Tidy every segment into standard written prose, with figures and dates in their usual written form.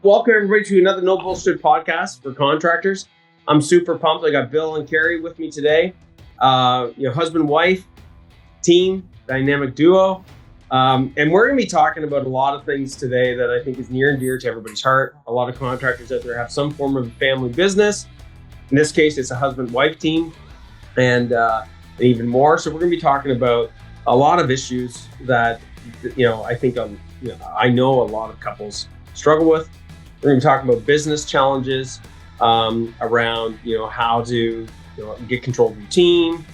Welcome everybody to another No Bullshit podcast for contractors. I'm super pumped. I got Bill and Kerry with me today. Husband-wife team, dynamic duo. And we're going to be talking about a lot of things today that I think is near and dear to everybody's heart. A lot of contractors out there have some form of family business. In this case, it's a husband-wife team and even more. So we're going to be talking about a lot of issues that, I think I know a lot of couples struggle with. We're going to be talking about business challenges around, how to, get control of your team,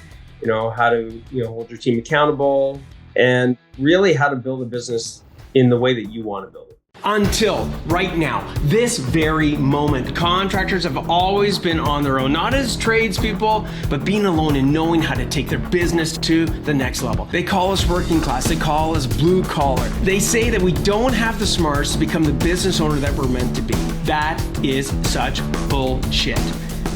how to, hold your team accountable, and really how to build a business in the way that you want to build it. Until right now, this very moment, contractors have always been on their own, not as tradespeople, but being alone and knowing how to take their business to the next level. They call us working class, they call us blue collar. They say that we don't have the smarts to become the business owner that we're meant to be. That is such bullshit.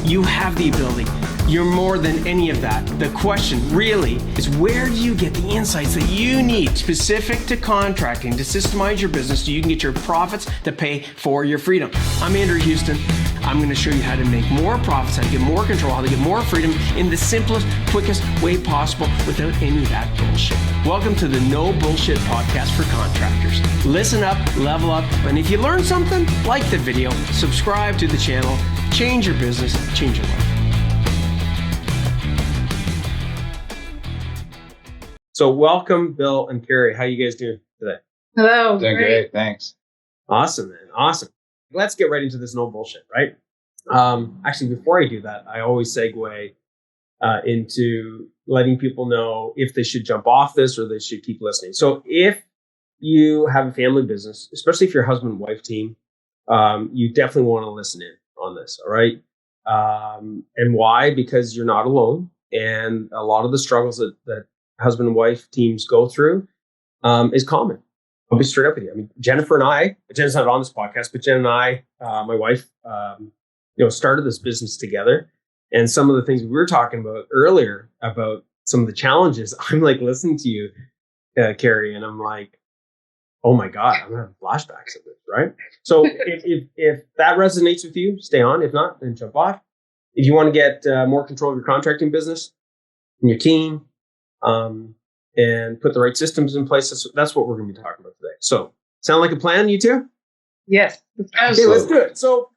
You have the ability. You're more than any of that. The question really is, where do you get the insights that you need specific to contracting to systemize your business so you can get your profits to pay for your freedom? I'm Andrew Houston. I'm going to show you how to make more profits, how to get more control, how to get more freedom in the simplest, quickest way possible without any of that bullshit. Welcome to the No Bullshit podcast for contractors. Listen up, level up, and if you learned something, like the video, subscribe to the channel, change your business, change your life. So welcome, Bill and Kerry. How you guys doing today? Hello. Doing great. Thanks. Awesome, man. Awesome. Let's get right into this no bullshit, right? Actually, before I do that, I always segue into letting people know if they should jump off this or they should keep listening. So if you have a family business, especially if you're a husband-wife team, you definitely want to listen in on this, all right? And why? Because you're not alone. And a lot of the struggles that husband and wife teams go through is common. I'll be straight up with you. I mean, Jennifer and I, Jen's not on this podcast, but Jen and I, my wife, started this business together. And some of the things we were talking about earlier about some of the challenges, I'm like listening to you, Kerry, and I'm like, oh my God, I'm having flashbacks of this, right? So if that resonates with you, stay on. If not, then jump off. If you want to get more control of your contracting business and your team, and put the right systems in place, that's what we're going to be talking about today. So, sound like a plan, you two? Yes. Okay, let's do it. So,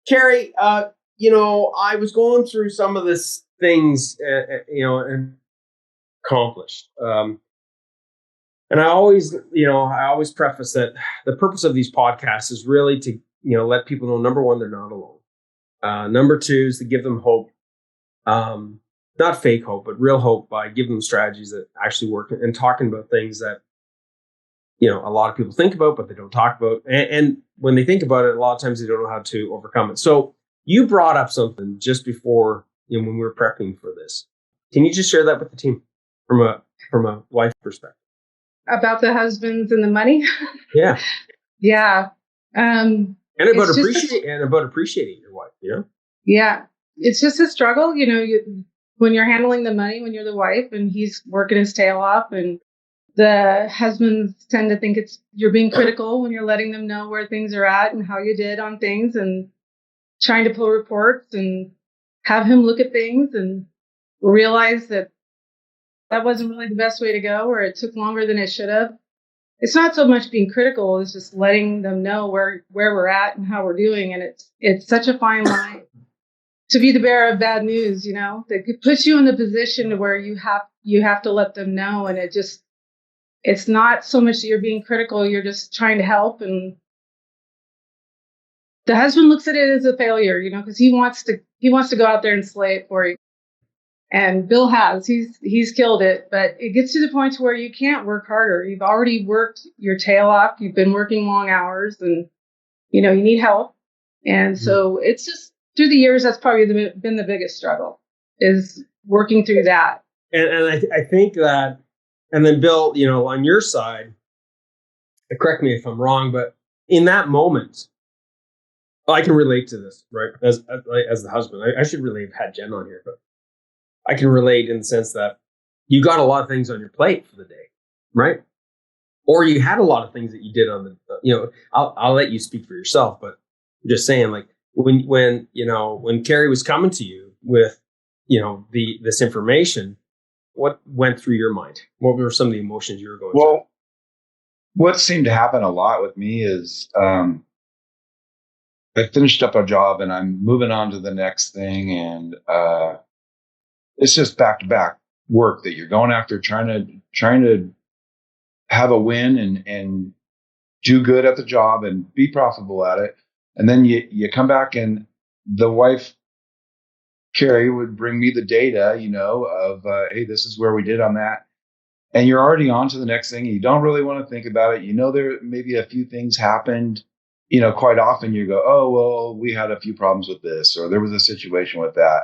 Kerry, I was going through some of this things, and accomplished. And I always preface that the purpose of these podcasts is really to, let people know, number one, they're not alone. Number two is to give them hope. Not fake hope, but real hope by giving them strategies that actually work and talking about things that, a lot of people think about, but they don't talk about. And when they think about it, a lot of times they don't know how to overcome it. So you brought up something just before, when we were prepping for this. Can you just share that with the team from a wife perspective? About the husbands and the money? Yeah. Yeah. And about appreciating your wife, Yeah. It's just a struggle, when you're handling the money, when you're the wife and he's working his tail off, and the husbands tend to think you're being critical when you're letting them know where things are at and how you did on things, and trying to pull reports and have him look at things and realize that wasn't really the best way to go, or it took longer than it should have. It's not so much being critical, it's just letting them know where we're at and how we're doing. And it's such a fine line to be the bearer of bad news, that puts you in the position where you have to let them know. And it's not so much that you're being critical, you're just trying to help. And the husband looks at it as a failure, because he wants to go out there and slay it for you. And Bill he's killed it, but it gets to the point where you can't work harder. You've already worked your tail off. You've been working long hours, and, you need help. And so it's just, through the years, that's probably been the biggest struggle, is working through that. And I think that, and then Bill, on your side, correct me if I'm wrong, but in that moment, I can relate to this, right? As the husband, I should really have had Jen on here, but I can relate in the sense that you got a lot of things on your plate for the day, right? or you had a lot of things that you did on the, I'll let you speak for yourself, but I'm just saying, like, when Kerry was coming to you with, this information, what went through your mind? What were some of the emotions you were going through? Well, what seemed to happen a lot with me is I finished up a job and I'm moving on to the next thing. And it's just back-to-back work that you're going after, trying to have a win and do good at the job and be profitable at it. And then you come back and the wife, Kerry, would bring me the data, of, hey, this is where we did on that. And you're already on to the next thing. You don't really want to think about it. There maybe a few things happened. Quite often you go, oh, well, we had a few problems with this, or there was a situation with that.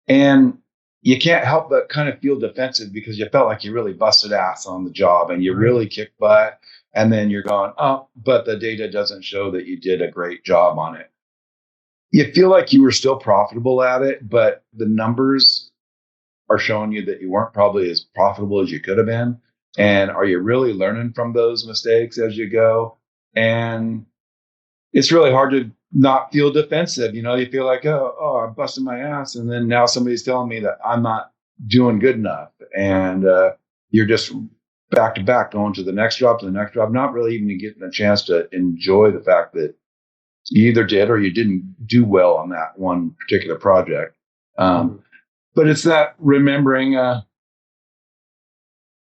And you can't help but kind of feel defensive because you felt like you really busted ass on the job and you really kicked butt. And then you're going, oh, but the data doesn't show that you did a great job on it. You feel like you were still profitable at it, but the numbers are showing you that you weren't probably as profitable as you could have been. And are you really learning from those mistakes as you go? And it's really hard to not feel defensive. You feel like, oh, I'm busting my ass. And then now somebody's telling me that I'm not doing good enough. And you're just back to back, going to the next job, not really even getting a chance to enjoy the fact that you either did or you didn't do well on that one particular project. But it's that remembering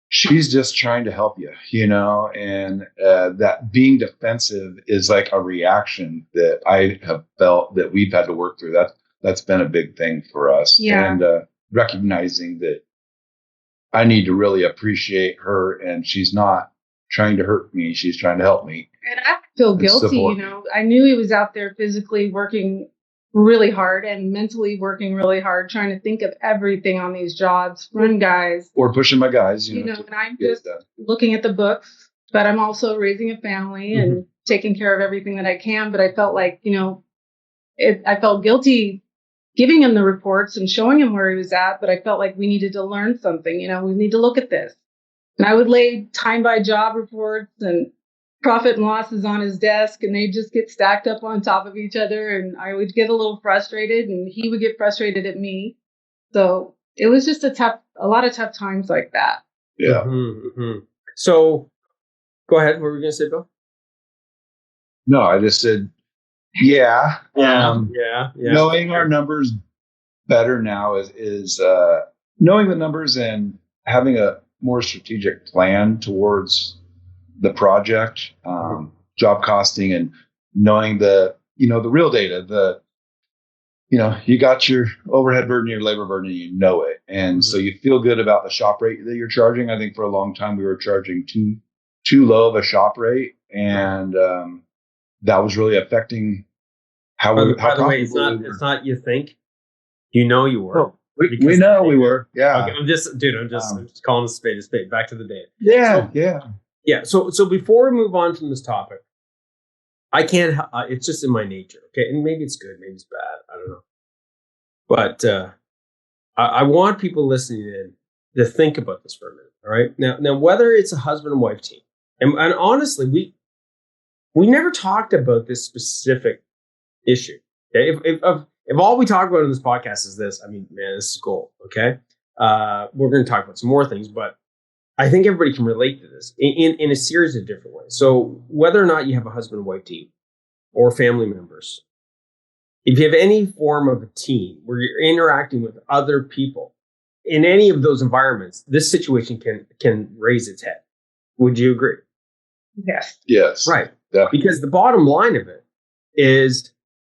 she's just trying to help you, and that being defensive is like a reaction that I have felt that we've had to work through. That's been a big thing for us. Yeah. And recognizing that I need to really appreciate her, and she's not trying to hurt me. She's trying to help me. And I feel guilty, I knew he was out there physically working really hard and mentally working really hard, trying to think of everything on these jobs, run guys. Or pushing my guys, and I'm just looking at the books, but I'm also raising a family and taking care of everything that I can. But I felt like, I felt guilty giving him the reports and showing him where he was at, but I felt like we needed to learn something, we need to look at this. And I would lay time by job reports and profit and losses on his desk, and they'd just get stacked up on top of each other. And I would get a little frustrated and he would get frustrated at me. So it was just a lot of tough times like that. Yeah. So go ahead. What were you going to say, Bill? No, I just said, yeah. Yeah. Knowing our numbers better now is knowing the numbers and having a more strategic plan towards the project, job costing, and knowing the real data, you got your overhead burden, your labor burden, it. And so you feel good about the shop rate that you're charging. I think for a long time we were charging too low of a shop rate. And that was really affecting how By the way, it's not you think, you were. Oh, we know we were. Yeah. Okay, I'm just calling a spade a spade. Back to the data. Yeah. Yeah. So before we move on from this topic, I can't. It's just in my nature. Okay, and maybe it's good, maybe it's bad. I don't know. But I want people listening in to think about this for a minute. All right. Now, whether it's a husband and wife team, and honestly, we never talked about this specific issue. Okay? If all we talk about in this podcast is this, I mean, man, this is gold. Okay. We're going to talk about some more things, but I think everybody can relate to this in a series of different ways. So whether or not you have a husband and wife team or family members, if you have any form of a team where you're interacting with other people in any of those environments, this situation can raise its head. Would you agree? Yes. Yes. Right. Definitely. Because the bottom line of it is,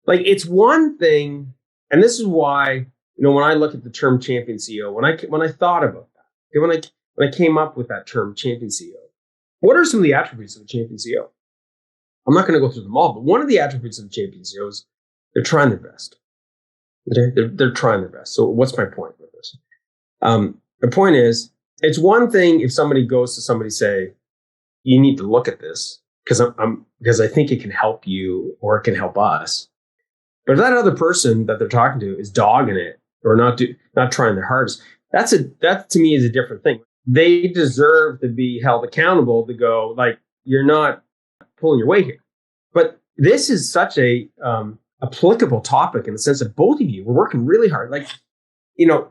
like, it's one thing, and this is why, when I look at the term champion CEO, when I thought about that, when I came up with that term champion CEO, what are some of the attributes of a champion CEO? I'm not going to go through them all, but one of the attributes of a champion CEO is they're trying their best. Okay? They're trying their best. So what's my point with this? The point is, it's one thing if somebody goes to somebody say, you need to look at this because I think it can help you or it can help us. But if that other person that they're talking to is dogging it or not trying their hardest, that to me is a different thing. they deserve to be held accountable to go, like, you're not pulling your weight here. But this is such a applicable topic in the sense that both of you were working really hard. Like,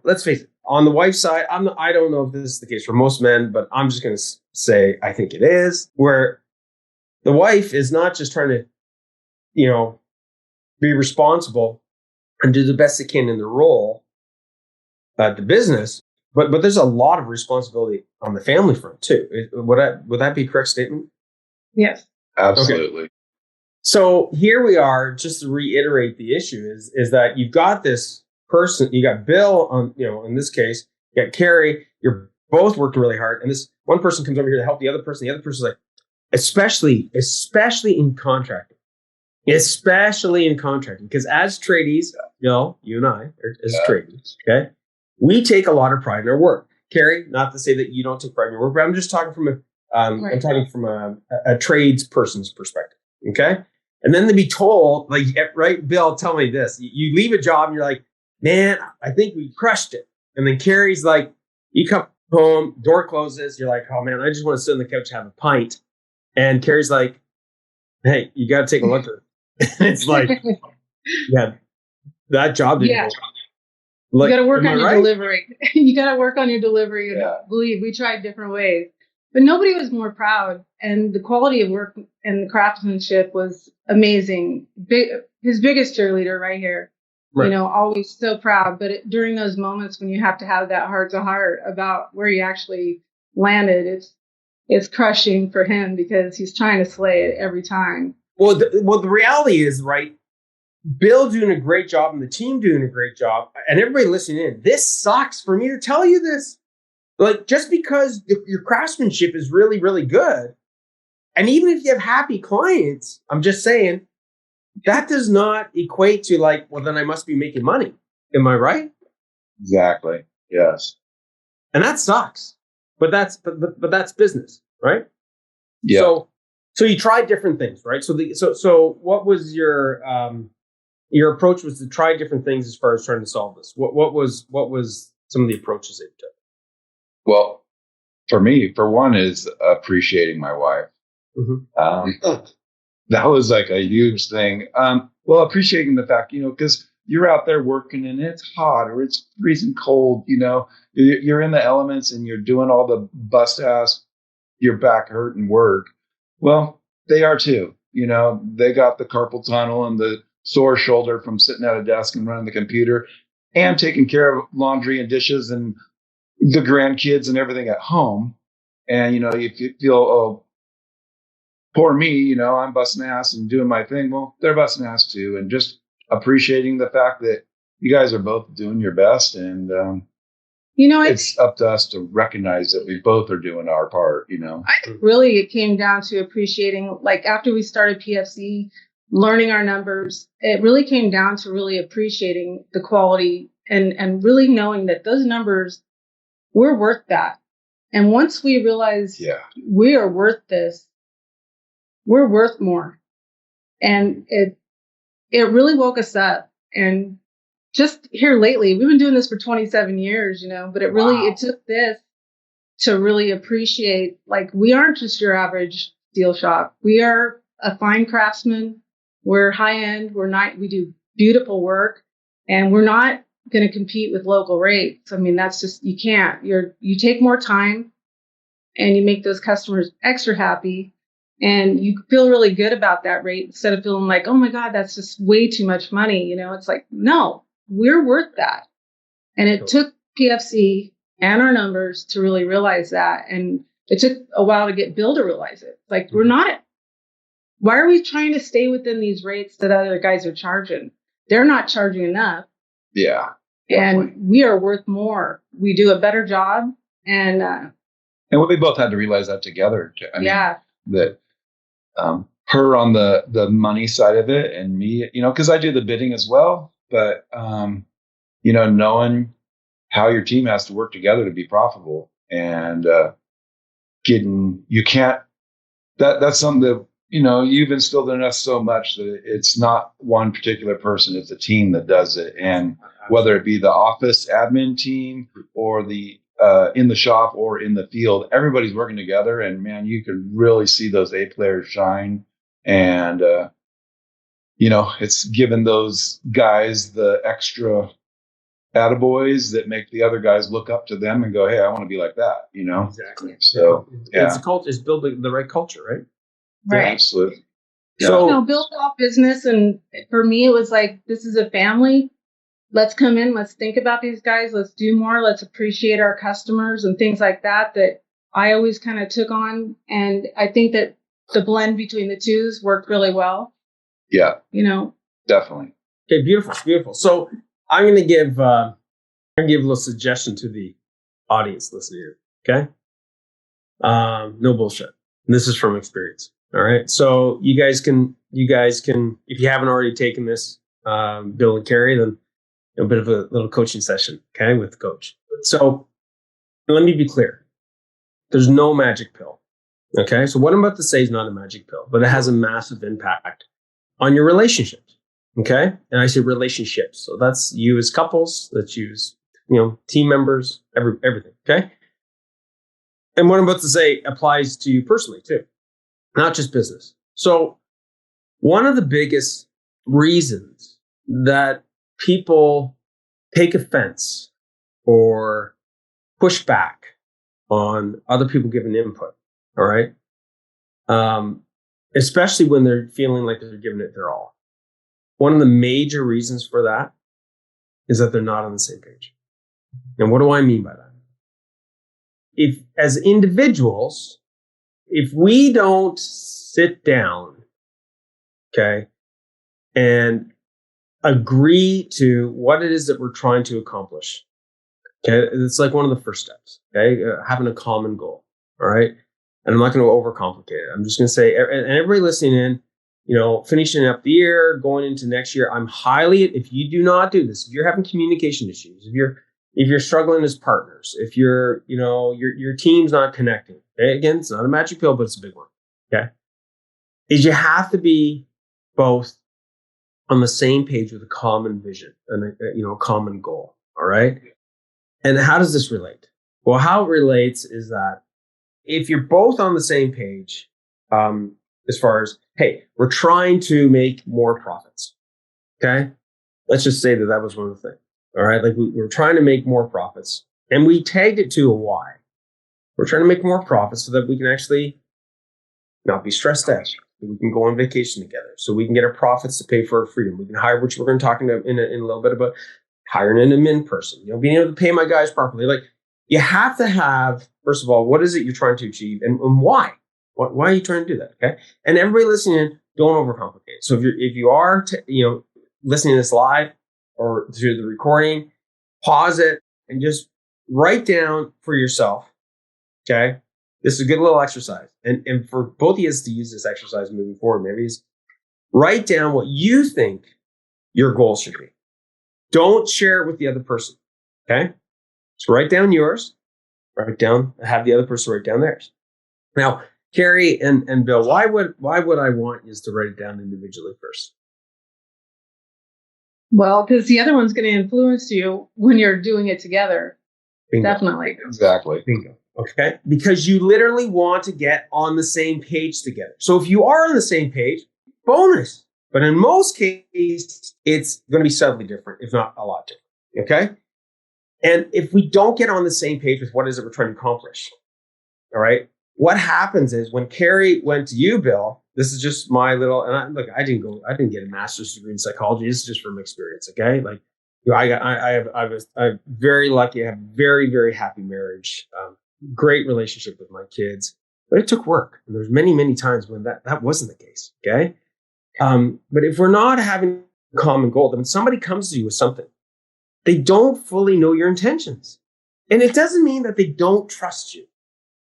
let's face it, on the wife's side, I don't know if this is the case for most men, but I'm just going to say I think it is, where the wife is not just trying to, be responsible and do the best they can in the role, the business, but there's a lot of responsibility on the family front too. Would that be a correct statement? Yes. Absolutely. Okay. So here we are, just to reiterate the issue is that you've got this person, you got Bill on, in this case, you got Kerry, you're both working really hard. And this one person comes over here to help the other person. The other person's like, especially in contracting, because as tradies, Bill, you and I, as tradies, okay, we take a lot of pride in our work. Kerry, not to say that you don't take pride in your work, but I'm just talking from I'm talking from a trades person's perspective. Okay. And then to be told, like, right, Bill, tell me this. You leave a job and you're like, man, I think we crushed it. And then Kerry's like, you come home, door closes. You're like, oh man, I just want to sit on the couch, have a pint. And Kerry's like, hey, you got to take a look at it. It's like, yeah, that job didn't go. Like, you got to work on your delivery. You got to work on your delivery. Yeah. Believe we tried different ways. But nobody was more proud, and the quality of work and the craftsmanship was amazing. His biggest cheerleader right here, right. Always so proud. But during those moments when you have to have that heart-to-heart about where you actually landed, it's crushing for him because he's trying to slay it every time. Well, the reality is, right, Bill doing a great job and the team doing a great job, and everybody listening in, this sucks for me to tell you this. Like, just because your craftsmanship is really, really good, and even if you have happy clients, I'm just saying, that does not equate to like, well, then I must be making money. Am I right? Exactly. Yes. And that sucks. But that's business, right? Yeah. So you tried different things, right? So what was your approach was to try different things as far as trying to solve this? What was some of the approaches that you took? Well, for me, for one, is appreciating my wife. Mm-hmm. That was like a huge thing. Well, appreciating the fact, because you're out there working and it's hot or it's freezing cold, you're in the elements and you're doing all the bust ass, your back hurting work. Well, they are too. They got the carpal tunnel and the sore shoulder from sitting at a desk and running the computer and taking care of laundry and dishes and the grandkids and everything at home. And, if you feel, oh, poor me, I'm busting ass and doing my thing. Well, they're busting ass too. And just appreciating the fact that you guys are both doing your best. And, it's up to us to recognize that we both are doing our part, I think really it came down to appreciating, like after we started PFC, learning our numbers, it really came down to really appreciating the quality and really knowing that those numbers, we're worth that. And once we realize we are worth this, we're worth more. And it really woke us up. And just here lately, we've been doing this for 27 years, but it took this to really appreciate, like, we aren't just your average steel shop. We are a fine craftsman. We're high end. We do beautiful work, and we're not going to compete with local rates. I mean, that's just, you can't. You take more time and you make those customers extra happy, and you feel really good about that rate instead of feeling like, oh my God, that's just way too much money. It's like, no, we're worth that. And it took PFC and our numbers to really realize that. And it took a while to get Bill to realize it. Like, why are we trying to stay within these rates that other guys are charging? They're not charging enough. Yeah. And we are worth more. We do a better job. And we both had to realize that together. That her on the money side of it and me, because I do the bidding as well. But, knowing how your team has to work together to be profitable and that's something that, you've instilled in us so much that it's not one particular person, it's a team that does it. And whether it be the office admin team or the in the shop or in the field, everybody's working together, and man, you could really see those A players shine. And it's given those guys the extra attaboys that make the other guys look up to them and go, "Hey, I want to be like that." Exactly. So it's a culture. It's building the right culture, right? Right. Yeah, absolutely. Yeah. So build off business, and for me, it was like, this is a family. Let's come in. Let's think about these guys. Let's do more. Let's appreciate our customers and things like that. That I always kind of took on, and I think that the blend between the twos worked really well. Yeah. Definitely. Okay, beautiful. So I'm going to give a little suggestion to the audience listening here. Okay, no bullshit. And this is from experience. All right. So you guys can, if you haven't already taken this, Bill and Kerry, then a bit of a little coaching session. Okay, with the coach. So let me be clear. There's no magic pill. Okay. So what I'm about to say is not a magic pill, but it has a massive impact on your relationships. Okay. And I say relationships. So that's you as couples, that's you as, team members, everything. Okay. And what I'm about to say applies to you personally too, not just business. So one of the biggest reasons that people take offense or push back on other people giving input, all right? Especially when they're feeling like they're giving it their all. One of the major reasons for that is that they're not on the same page. And what do I mean by that? If, as individuals, if we don't sit down, okay, and agree to what it is that we're trying to accomplish, okay, it's like one of the first steps, okay, having a common goal, all right? And I'm not going to overcomplicate it. I'm just going to say, and everybody listening in, finishing up the year, going into next year, if you do not do this, if you're having communication issues, if you're struggling as partners, if your team's not connecting, okay, again, it's not a magic pill, but it's a big one, okay, is you have to be both on the same page with a common vision and a common goal, all right? And how does this relate? Well, how it relates is that if you're both on the same page, as far as, hey, we're trying to make more profits, okay? Let's just say that was one of the things, all right? Like we're trying to make more profits, and we tagged it to a why. We're trying to make more profits so that we can actually not be stressed out. We can go on vacation together, so we can get our profits to pay for our freedom. We can hire, which we're going to talk in a little bit about, hiring an admin person, being able to pay my guys properly. Like, you have to have, first of all, what is it you're trying to achieve, and why? Why are you trying to do that? Okay, and everybody listening, don't overcomplicate it. So if you are listening to this live or through the recording, pause it and just write down for yourself. Okay, this is a good little exercise, and for both of you to use this exercise moving forward, maybe is write down what you think your goal should be. Don't share it with the other person. Okay, so write down yours. Have the other person write down theirs. Now, Kerry and Bill, why would I want you to write it down individually first? Well, because the other one's going to influence you when you're doing it together. Bingo. Definitely. Exactly. Bingo. Okay. Because you literally want to get on the same page together. So if you are on the same page, bonus. But in most cases, it's going to be subtly different, if not a lot different. Okay. And if we don't get on the same page with what is it we're trying to accomplish, all right, what happens is when Kerry went to you, Bill, this is just my little, and I didn't get a master's degree in psychology. This is just from experience. Okay. Like, I'm very lucky. I have a very, very happy marriage, great relationship with my kids, but it took work. And there's many, many times when that wasn't the case. Okay. But if we're not having a common goal, then when somebody comes to you with something, they don't fully know your intentions. And it doesn't mean that they don't trust you.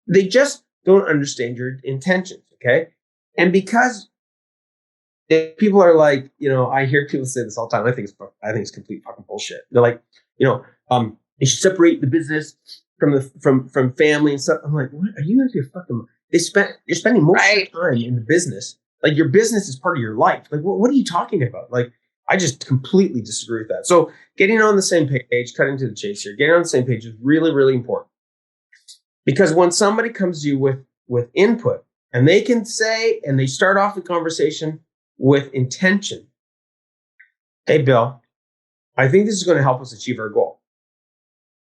They just don't understand your intentions, okay? And because if people are like, I hear people say this all the time. I think it's complete fucking bullshit. They're like, you should separate the business from family and stuff. I'm like, what? Are you out of your fucking? You're spending most of your time in the business. Like, your business is part of your life. Like, what are you talking about? Like, I just completely disagree with that. So getting on the same page, cutting to the chase here, getting on the same page is really, really important. Because when somebody comes to you with input, and they can say, and they start off the conversation with intention. Hey, Bill, I think this is going to help us achieve our goal.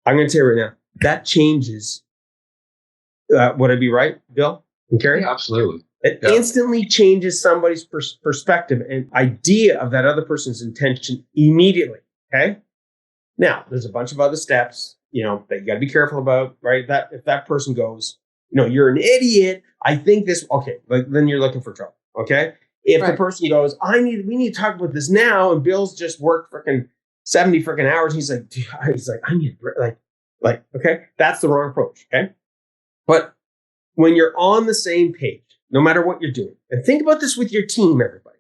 I'm going to tell you right now, that changes. Would I be right, Bill and Kerry? Yeah, absolutely. It instantly changes somebody's perspective and idea of that other person's intention immediately. Okay. Now, there's a bunch of other steps, that you got to be careful about, right? That if that person goes, you're an idiot. I think this. Okay, then you're looking for trouble. Okay. If the person goes, we need to talk about this now, and Bill's just worked freaking 70 freaking hours. He's like, I need okay, that's the wrong approach. Okay. But when you're on the same page, no matter what you're doing, and think about this with your team, everybody,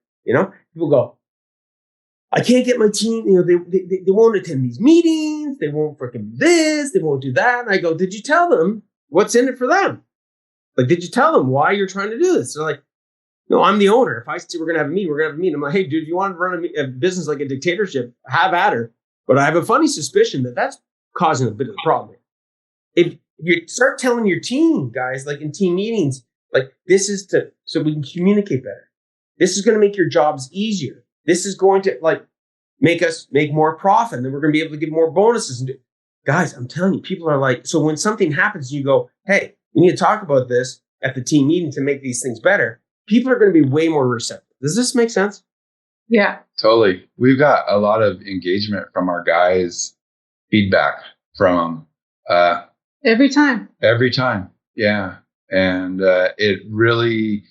people go, I can't get my team, they won't attend these meetings. They won't freaking do this. They won't do that. And I go, did you tell them what's in it for them? Did you tell them why you're trying to do this? They're like, no, I'm the owner. If I see we're going to have a meeting, we're going to have a meeting. I'm like, hey, dude, if you want to run a business like a dictatorship, have at her. But I have a funny suspicion that that's causing a bit of a problem. If you start telling your team, guys, in team meetings, this is so we can communicate better. This is going to make your jobs easier. This is going to make us make more profit. And then we're going to be able to give more bonuses. Guys, I'm telling you, people are so when something happens, you go, hey, we need to talk about this at the team meeting to make these things better. People are going to be way more receptive. Does this make sense? Yeah. Totally. We've got a lot of engagement from our guys, feedback from every time. Yeah. And it really,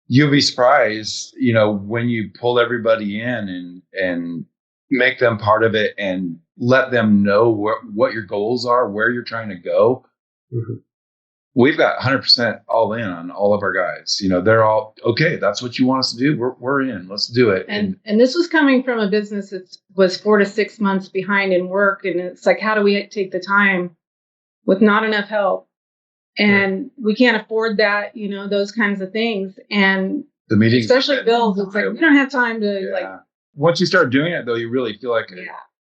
you'll be surprised, when you pull everybody in and make them part of it and let them know what your goals are, where you're trying to go. Mm-hmm. We've got 100% all in on all of our guys. They're all, okay, that's what you want us to do. We're in, let's do it. And this was coming from a business that was 4 to 6 months behind in work. And it's how do we take the time with not enough help? And we can't afford that, those kinds of things. And the meetings, especially bills, it's we don't have time to Once you start doing it though, you really feel like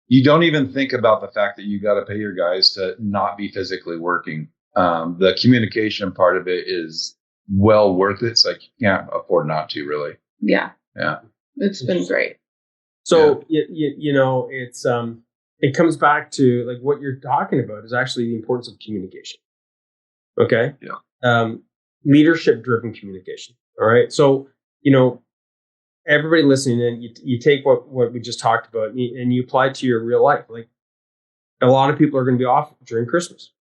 you don't even think about the fact that you got to pay your guys to not be physically working. The communication part of it is well worth it. It's you can't afford not to, really. Yeah. Yeah. It's been great. So, it's, it comes back to what you're talking about is actually the importance of communication. Okay. Yeah. Leadership driven communication. All right. So, everybody listening in, you take what we just talked about and you apply it to your real life. A lot of people are going to be off during Christmas.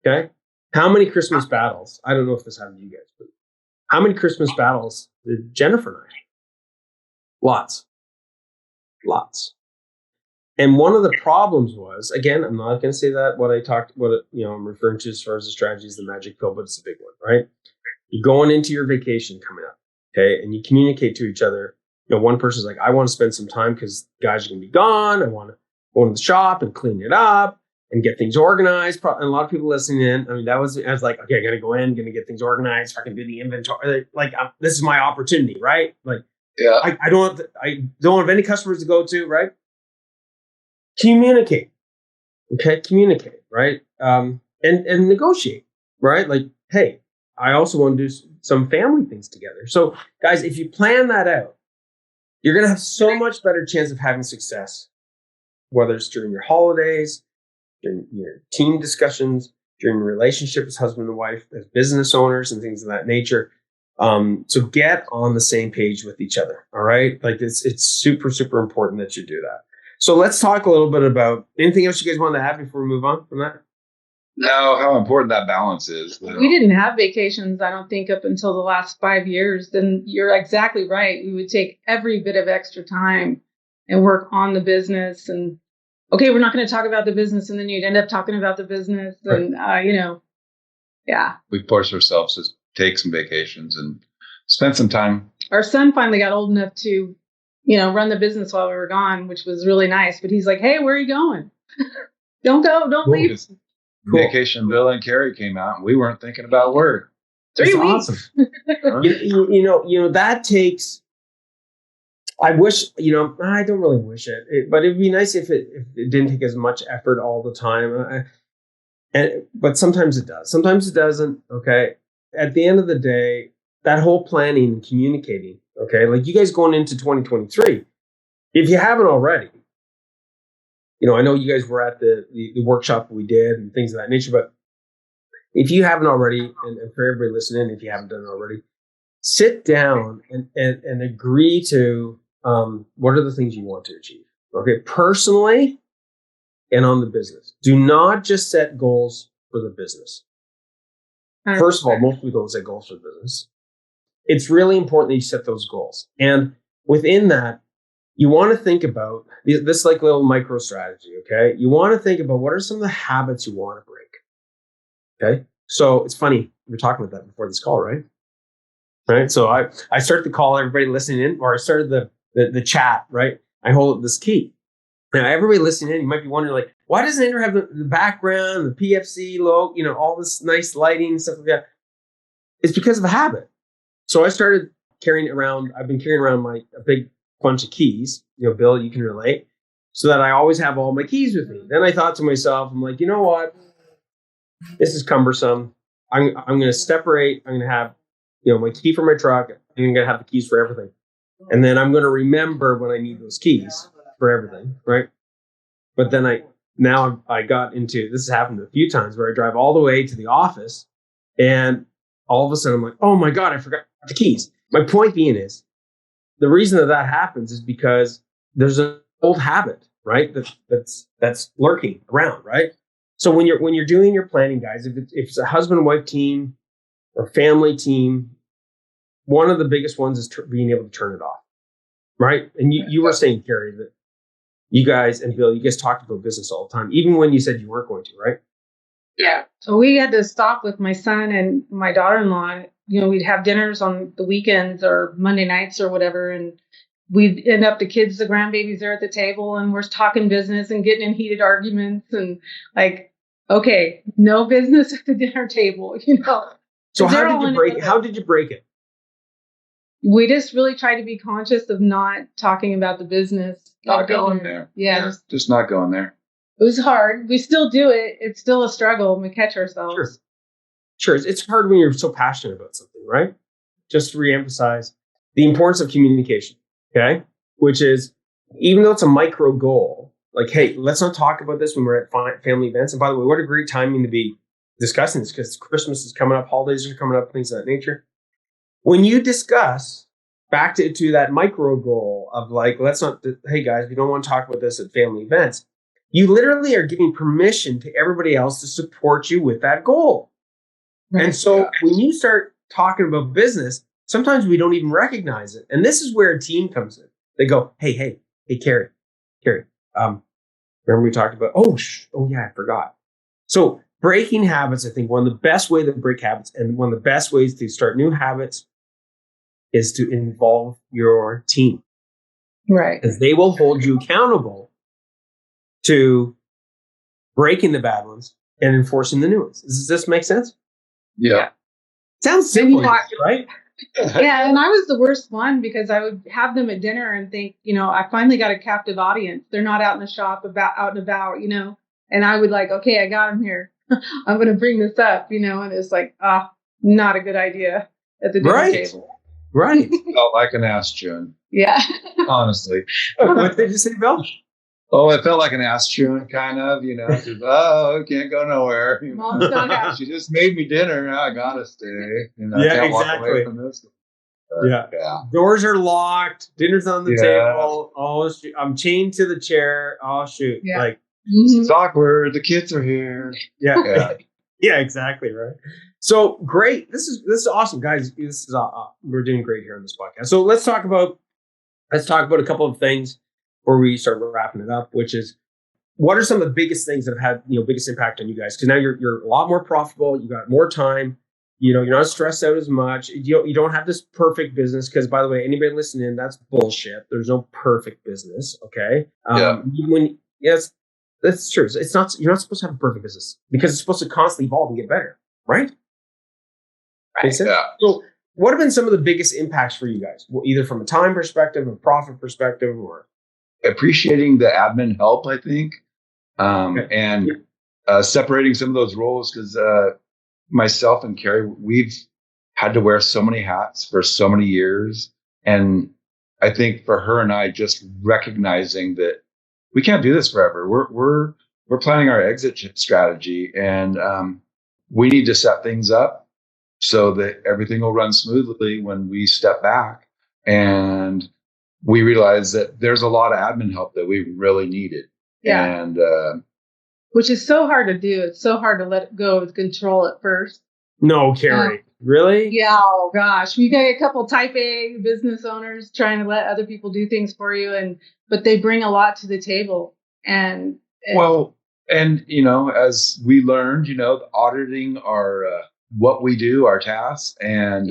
Okay. How many Christmas battles? I don't know if this happened to you guys, but how many Christmas battles did Jennifer and I have? Lots. And one of the problems was, again, I'm not going to say that I'm referring to as far as the strategy is the magic pill, but it's a big one, right? You're going into your vacation coming up, okay? And you communicate to each other. One person's like, I want to spend some time because guys are going to be gone. I want to go to the shop and clean it up and get things organized. And a lot of people listening in, I was like, okay, I got to go in, going to get things organized. I can do the inventory. This is my opportunity, right? Yeah. I don't have any customers to go to, right? Communicate. Okay. Communicate. Right. And negotiate, right? Hey, I also want to do some family things together. So guys, if you plan that out, you're going to have so much better chance of having success, whether it's during your holidays, during your team discussions, during your relationship as husband and wife, as business owners and things of that nature. So get on the same page with each other. All right. It's super, super important that you do that. So let's talk a little bit about anything else you guys want to add before we move on from that. No, how important that balance is. We didn't have vacations, I don't think, up until the last 5 years. Then you're exactly right. We would take every bit of extra time and work on the business. And okay, we're not going to talk about the business, and then you'd end up talking about the business. And yeah. We force ourselves to take some vacations and spend some time. Our son finally got old enough to, run the business while we were gone, which was really nice. But he's like, hey, where are you going? Don't go. Don't leave. Cool. Vacation Bill and Kerry came out, and we weren't thinking about work. 3 weeks. Awesome. That takes. I wish, I don't really wish it, but it'd be nice if it didn't take as much effort all the time. But sometimes it does. Sometimes it doesn't. Okay. At the end of the day, that whole planning and communicating. Okay, like you guys going into 2023, if you haven't already, I know you guys were at the workshop we did and things of that nature. But if you haven't already, and for everybody listening, if you haven't done it already, sit down and agree to what are the things you want to achieve. Okay, personally and on the business. Do not just set goals for the business. First of all, most people don't set goals for the business. It's really important that you set those goals. And within that, you want to think about this like little micro strategy, okay? You want to think about what are some of the habits you want to break, okay? So it's funny, we were talking about that before this call, right? Right. So I started the call, everybody listening in, or I started the chat, right? I hold up this key. Now, everybody listening in, you might be wondering, like, why doesn't Andrew have the background, the PFC logo, all this nice lighting and stuff like that? It's because of a habit. So I started carrying around, I've been carrying around a big bunch of keys, Bill, you can relate, so that I always have all my keys with me. Then I thought to myself, I'm like, you know what? This is cumbersome. I'm going to separate. I'm going to have, my key for my truck. I'm going to have the keys for everything. And then I'm going to remember when I need those keys for everything, right? But then I got into, this has happened a few times where I drive all the way to the office and all of a sudden I'm like, oh my God, I forgot the keys. My point being is, the reason that happens is because there's an old habit, right? That's lurking around, right? So when you're doing your planning, guys, if it's a husband and wife team or family team, one of the biggest ones is being able to turn it off, right? And you were saying, Kerry, that you guys and Bill, you guys talked about business all the time, even when you said you weren't going to, right? Yeah. So we had to stop with my son and my daughter-in-law. We'd have dinners on the weekends or Monday nights or whatever. And we'd end up, the grandbabies are at the table and we're talking business and getting in heated arguments and like, okay, no business at the dinner table, So how did you break it? We just really try to be conscious of not talking about the business. Not going there. Yeah. Just not going there. It was hard. We still do it. It's still a struggle. We catch ourselves. Sure. It's hard when you're so passionate about something, right? Just to reemphasize the importance of communication, okay? Which is, even though it's a micro goal, like, hey, let's not talk about this when we're at family events. And by the way, what a great timing to be discussing this, because Christmas is coming up, holidays are coming up, things of that nature. When you discuss back to that micro goal of like, hey guys, we don't want to talk about this at family events. You literally are giving permission to everybody else to support you with that goal. And so when you start talking about business, sometimes we don't even recognize it. And this is where a team comes in. They go, hey, Kerry, remember we talked about, oh yeah, I forgot. So breaking habits, I think one of the best ways to break habits and one of the best ways to start new habits is to involve your team. Right. Because they will hold you accountable to breaking the bad ones and enforcing the new ones. Does this make sense? Yeah. Sounds simple, right? Yeah, and I was the worst one because I would have them at dinner and think, I finally got a captive audience. They're not out in the shop out and about, and I would like, okay, I got them here. I'm going to bring this up, and it's like, not a good idea at the dinner table. Right. Felt like an ass chewing. Yeah. Honestly. What did you say, Bill? Oh, it felt like an ass chewing, kind of, can't go nowhere. Mom's not happy. She just made me dinner. Now I gotta stay. Yeah, can't walk away from this. Yeah. Doors are locked. Dinner's on the table. Oh, shoot. I'm chained to the chair. Oh, shoot. Yeah. Like, it's awkward. The kids are here. Yeah. Yeah, exactly. Right. So great. This is awesome, guys. This is we're doing great here on this podcast. So let's talk about a couple of things before we start wrapping it up, which is, what are some of the biggest things that have had, biggest impact on you guys? Because now you're a lot more profitable. You got more time. You're not stressed out as much. You don't have this perfect business. Because by the way, anybody listening, that's bullshit. There's no perfect business. Okay. Yes, that's true. It's not. You're not supposed to have a perfect business because it's supposed to constantly evolve and get better. Right. Right. Yeah. So, what have been some of the biggest impacts for you guys, either from a time perspective, a profit perspective, or appreciating the admin help, I think. And separating some of those roles, because myself and Kerry, we've had to wear so many hats for so many years. And I think for her and I, just recognizing that we can't do this forever. We're planning our exit strategy, and we need to set things up so that everything will run smoothly when we step back. And we realize that there's a lot of admin help that we really needed. Yeah. And which is so hard to do. It's so hard to let go of control at first. No, Kerry. Really? Yeah. Oh gosh. You got a couple type A business owners trying to let other people do things for you, but they bring a lot to the table. And you know, as we learned, you know, auditing our what we do, our tasks, and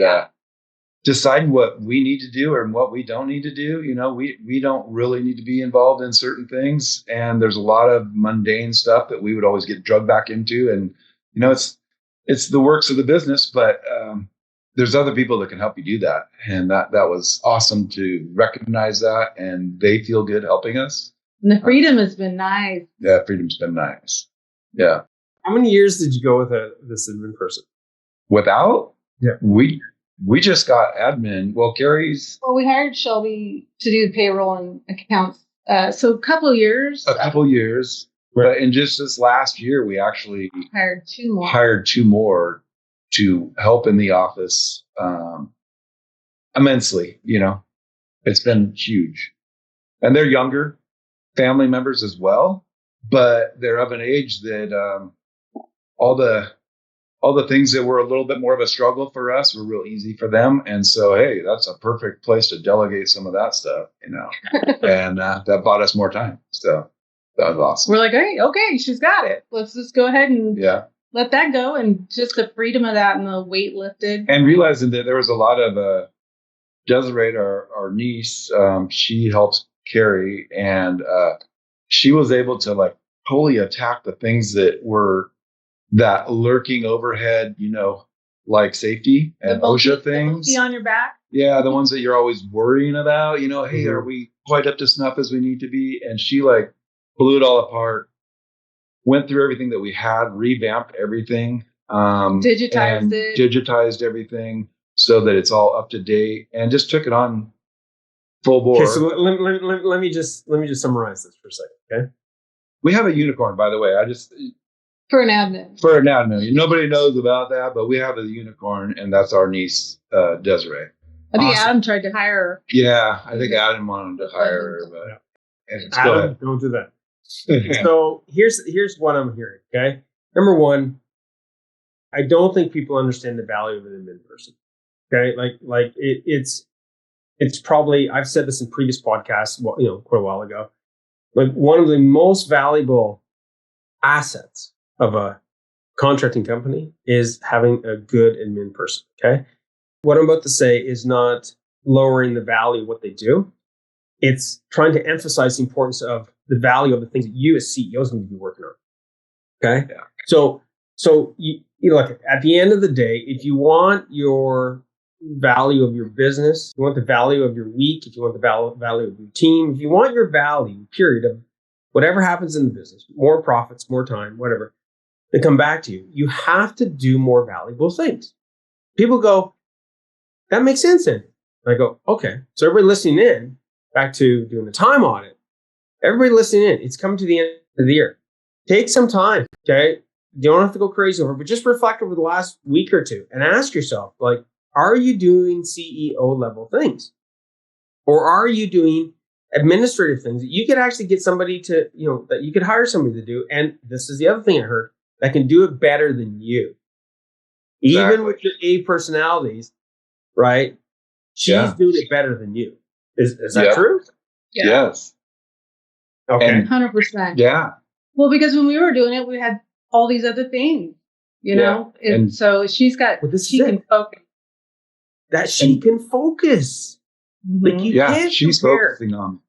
deciding what we need to do and what we don't need to do. You know, we don't really need to be involved in certain things, and there's a lot of mundane stuff that we would always get drugged back into. And you know, it's the works of the business, but there's other people that can help you do that, and that was awesome to recognize that, and they feel good helping us. And the freedom has been nice. Yeah, freedom's been nice. Yeah. How many years did you go with this admin person? Without? Yeah. We just got admin. Well, Kerry's. Well, we hired Shelby to do the payroll and accounts. So a couple of years. Right. But in just this last year, we actually hired two more to help in the office immensely. You know, it's been huge. And they're younger family members as well, but they're of an age that all the things that were a little bit more of a struggle for us were real easy for them. And so, hey, that's a perfect place to delegate some of that stuff, you know, and that bought us more time. So that was awesome. We're like, hey, okay, she's got it. Let's just go ahead and let that go. And just the freedom of that and the weight lifted. And realizing that there was a lot of Desiree, our niece, she helps Kerry, and she was able to like totally attack the things that were that lurking overhead, you know, like safety and OSHA things. The on your back. Yeah, the ones that you're always worrying about, you know, hey, are we quite up to snuff as we need to be? And she like blew it all apart, went through everything that we had, revamped everything, digitized everything so that it's all up to date, and just took it on full bore. Okay, so let me just summarize this for a second, okay? We have a unicorn, by the way. For an admin. Nobody knows about that, but we have a unicorn, and that's our niece, Desiree. I think Adam tried to hire her. Yeah, I think Adam wanted to hire her, but Adam, don't do that. So here's what I'm hearing, okay? Number one, I don't think people understand the value of an admin person. Okay, like it's probably, I've said this in previous podcasts, you know, quite a while ago. Like one of the most valuable assets of a contracting company is having a good admin person. Okay, what I'm about to say is not lowering the value of what they do. It's trying to emphasize the importance of the value of the things that you as CEOs need to be working on. Okay, yeah. So you look, at the end of the day, if you want your value of your business, you want the value of your week, if you want the value of your team, if you want your value, period, of whatever happens in the business, more profits, more time, whatever, they come back to you. You have to do more valuable things. People go, that makes sense then. I go, okay. So everybody listening in, back to doing the time audit, everybody listening in, it's coming to the end of the year. Take some time, okay? You don't have to go crazy over it, but just reflect over the last week or two and ask yourself, like, are you doing CEO level things? Or are you doing administrative things that you could actually get somebody to, you know, that you could hire somebody to do? And this is the other thing I heard, that can do it better than you. Exactly. Even with your A personalities, right? She's doing it better than you. Is that true? Yeah. Yes. Okay. 100%. Yeah. Well, because when we were doing it, we had all these other things, you know? And so she can focus. That she can focus. Like you can't she's compare. Focusing on.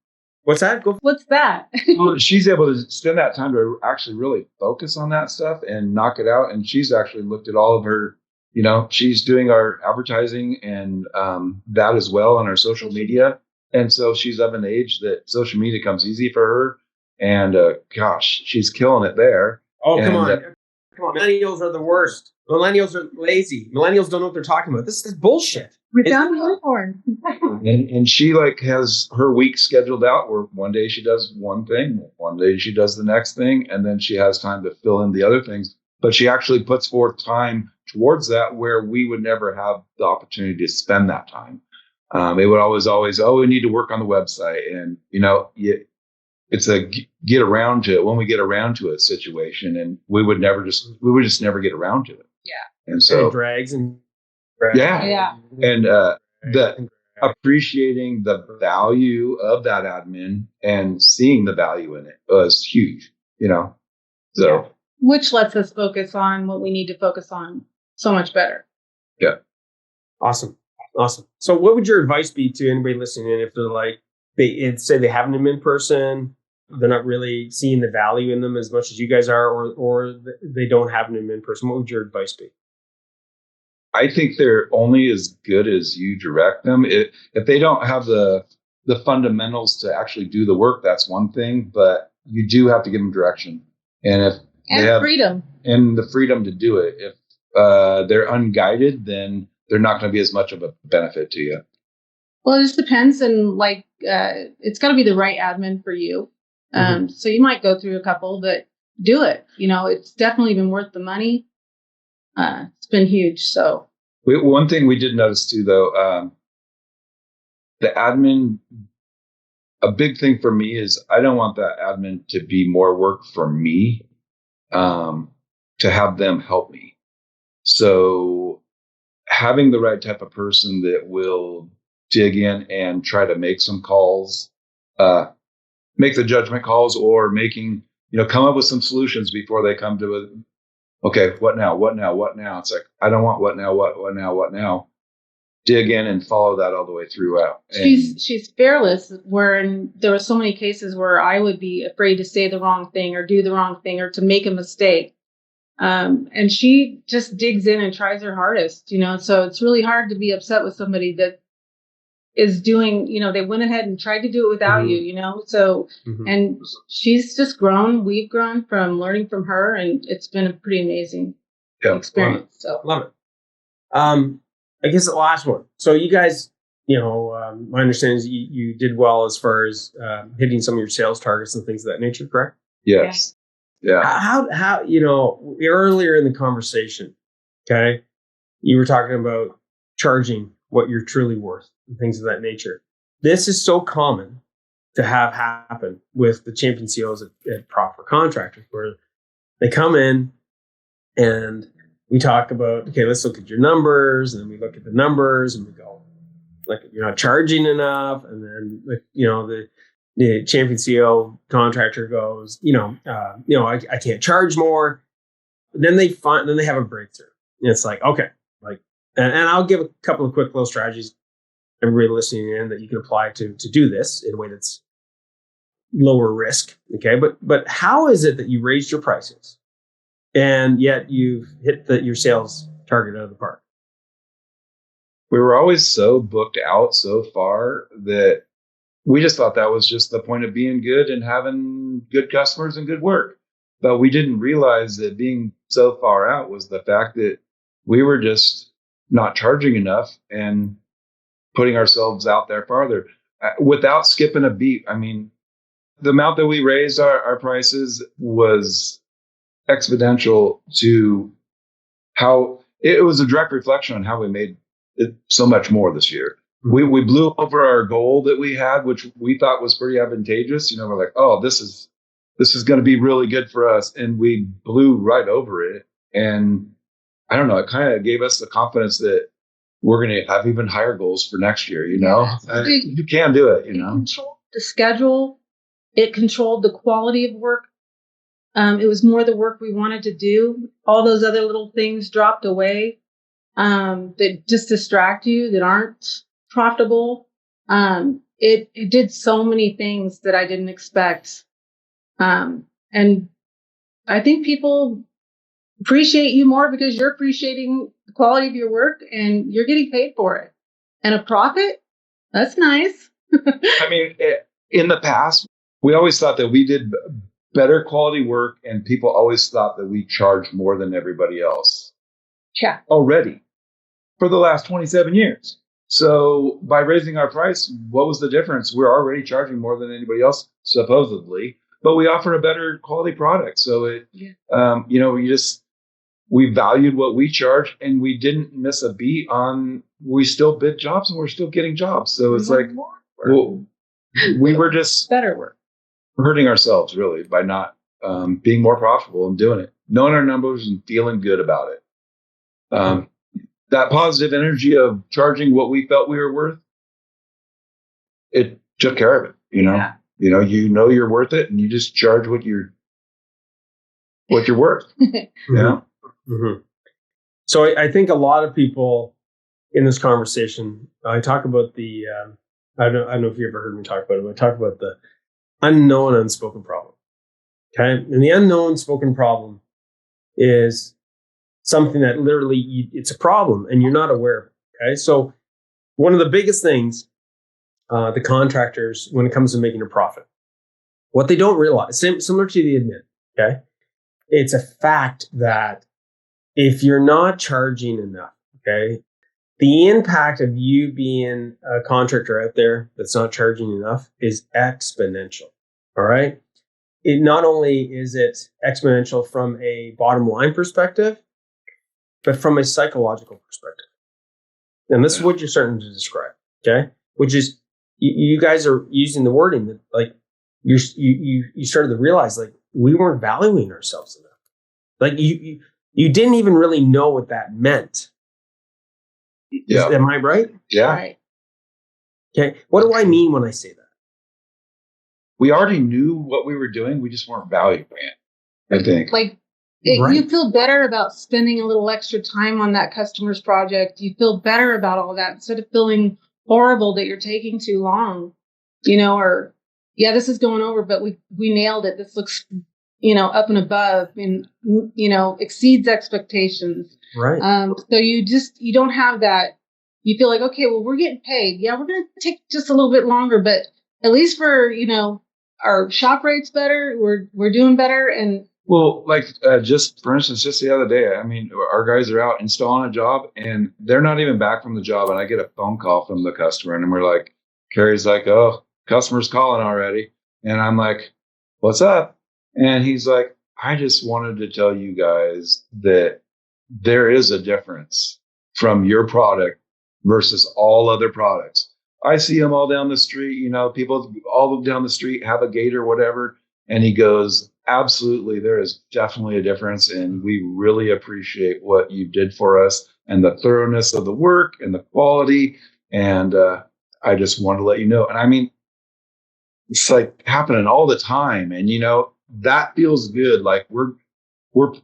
What's that? What's that? Well, she's able to spend that time to actually really focus on that stuff and knock it out. And she's actually looked at all of her, you know, she's doing our advertising and that as well on our social media. And so she's of an age that social media comes easy for her. And gosh, she's killing it there. Oh, come And, on. Come on. Millennials are the worst. Millennials are lazy. Millennials don't know what they're talking about. This is bullshit. We're down to unicorn. And she like has her week scheduled out where one day she does one thing, one day she does the next thing, and then she has time to fill in the other things. But she actually puts forth time towards that where we would never have the opportunity to spend that time. It would always, oh, we need to work on the website. And, it's a get around to it when we get around to a situation, and we would just never get around to it. Yeah. And so it drags and Yeah. And the appreciating the value of that admin and seeing the value in it was huge, So Yeah. Which lets us focus on what we need to focus on so much better. Yeah. Awesome. So what would your advice be to anybody listening in if they're like, say they haven't been in person, they're not really seeing the value in them as much as you guys are, or they don't have them in person? What would your advice be? I think they're only as good as you direct them. If they don't have the fundamentals to actually do the work, that's one thing, but you do have to give them direction. And if they have freedom. And the freedom to do it. If they're unguided, then they're not going to be as much of a benefit to you. Well, it just depends. And it's got to be the right admin for you. So you might go through a couple, but do it. It's definitely been worth the money. It's been huge. So one thing we did notice too, though, the admin, a big thing for me is I don't want that admin to be more work for me, to have them help me. So having the right type of person that will dig in and try to make some calls, make the judgment calls, or come up with some solutions before they come to it. Okay, what now? It's like, I don't want what now? Dig in and follow that all the way throughout. She's fearless, where there were so many cases where I would be afraid to say the wrong thing or do the wrong thing or to make a mistake. And she just digs in and tries her hardest, so it's really hard to be upset with somebody that is doing, they went ahead and tried to do it without you, so, and she's just grown. We've grown from learning from her, and it's been a pretty amazing experience. Love it. I guess the last one. So you guys, my understanding is you did well as far as hitting some of your sales targets and things of that nature, correct? Yes. Yeah. How earlier in the conversation, okay, you were talking about charging what you're truly worth and things of that nature. This is so common to have happen with the champion CEOs at proper contractors, where they come in and we talk about, okay, let's look at your numbers, and then we look at the numbers and we go, like, you're not charging enough. And then, the champion CEO contractor goes, I can't charge more. Then they have a breakthrough. And it's like, okay, and I'll give a couple of quick little strategies, everybody listening in, that you can apply to do this in a way that's lower risk. Okay. But how is it that you raised your prices and yet you've hit your sales target out of the park? We were always so booked out so far that we just thought that was just the point of being good and having good customers and good work. But we didn't realize that being so far out was the fact that we were just not charging enough and putting ourselves out there farther without skipping a beat. I mean, the amount that we raised our prices was exponential to how it was a direct reflection on how we made it so much more this year. We blew over our goal that we had, which we thought was pretty advantageous. We're like, oh, this is going to be really good for us. And we blew right over it. And I don't know, it kind of gave us the confidence that we're going to have even higher goals for next year. You can do it, It controlled the schedule. It controlled the quality of work. It was more the work we wanted to do. All those other little things dropped away that just distract you, that aren't profitable. It did so many things that I didn't expect. And I think people appreciate you more because you're appreciating the quality of your work and you're getting paid for it. And a profit, that's nice. I mean, in the past, we always thought that we did better quality work, and people always thought that we charge more than everybody else. Yeah. Already for the last 27 years. So by raising our price, what was the difference? We're already charging more than anybody else, supposedly, but we offer a better quality product. So we valued what we charge, and we didn't miss a beat on, we still bid jobs and we're still getting jobs. So it's like, well, we were just better work. hurting ourselves really by not being more profitable and doing it, knowing our numbers and feeling good about it. That positive energy of charging what we felt we were worth, it took care of it. Yeah. You're worth it, and you just charge what you're worth. Yeah. Mm-hmm. So I think a lot of people in this conversation, I talk about the, I don't know if you ever heard me talk about it, but I talk about the unknown unspoken problem. Okay. And the unknown unspoken problem is something that literally it's a problem and you're not aware of it. Okay. So one of the biggest things, the contractors, when it comes to making a profit, what they don't realize, similar to the admin, okay, it's a fact that if you're not charging enough, okay, the impact of you being a contractor out there that's not charging enough is exponential. All right. It not only is it exponential from a bottom line perspective, but from a psychological perspective. And this is what you're starting to describe. Okay. Which is you guys are using the wording that like you started to realize like we weren't valuing ourselves enough. Like you didn't even really know what that meant. Yeah. Am I right? Yeah. Right. Okay. What do I mean when I say that? We already knew what we were doing. We just weren't valuing it, I think. Like Right. you feel better about spending a little extra time on that customer's project. You feel better about all that instead of feeling horrible that you're taking too long, or this is going over, but we nailed it. This looks, up and above and, exceeds expectations. Right. So you don't have that. You feel like, okay, well, we're getting paid. Yeah, we're going to take just a little bit longer, but at least for, our shop rate's better. We're doing better. And well, like just for instance, just the other day, I mean, our guys are out installing a job and they're not even back from the job. And I get a phone call from the customer and we're like, Kerry's like, oh, customer's calling already. And I'm like, what's up? And he's like, I just wanted to tell you guys that there is a difference from your product versus all other products. I see them all down the street, people all down the street have a gate or whatever. And he goes, absolutely, there is definitely a difference. And we really appreciate what you did for us and the thoroughness of the work and the quality. And I just wanted to let you know. And I mean, it's like happening all the time. And, that feels good. Like that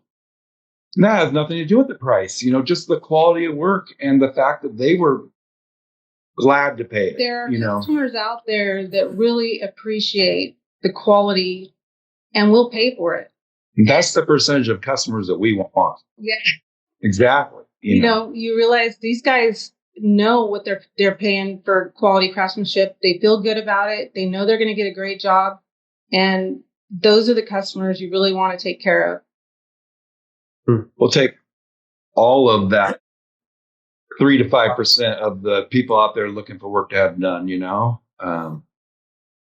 has nothing to do with the price, just the quality of work and the fact that they were glad to pay it. There are customers out there that really appreciate the quality and will pay for it. That's the percentage of customers that we want. Yeah. Exactly. You realize these guys know what they're paying for quality craftsmanship. They feel good about it. They know they're going to get a great job. And those are the customers you really want to take care of. We'll take all of that 3 to 5% of the people out there looking for work to have done,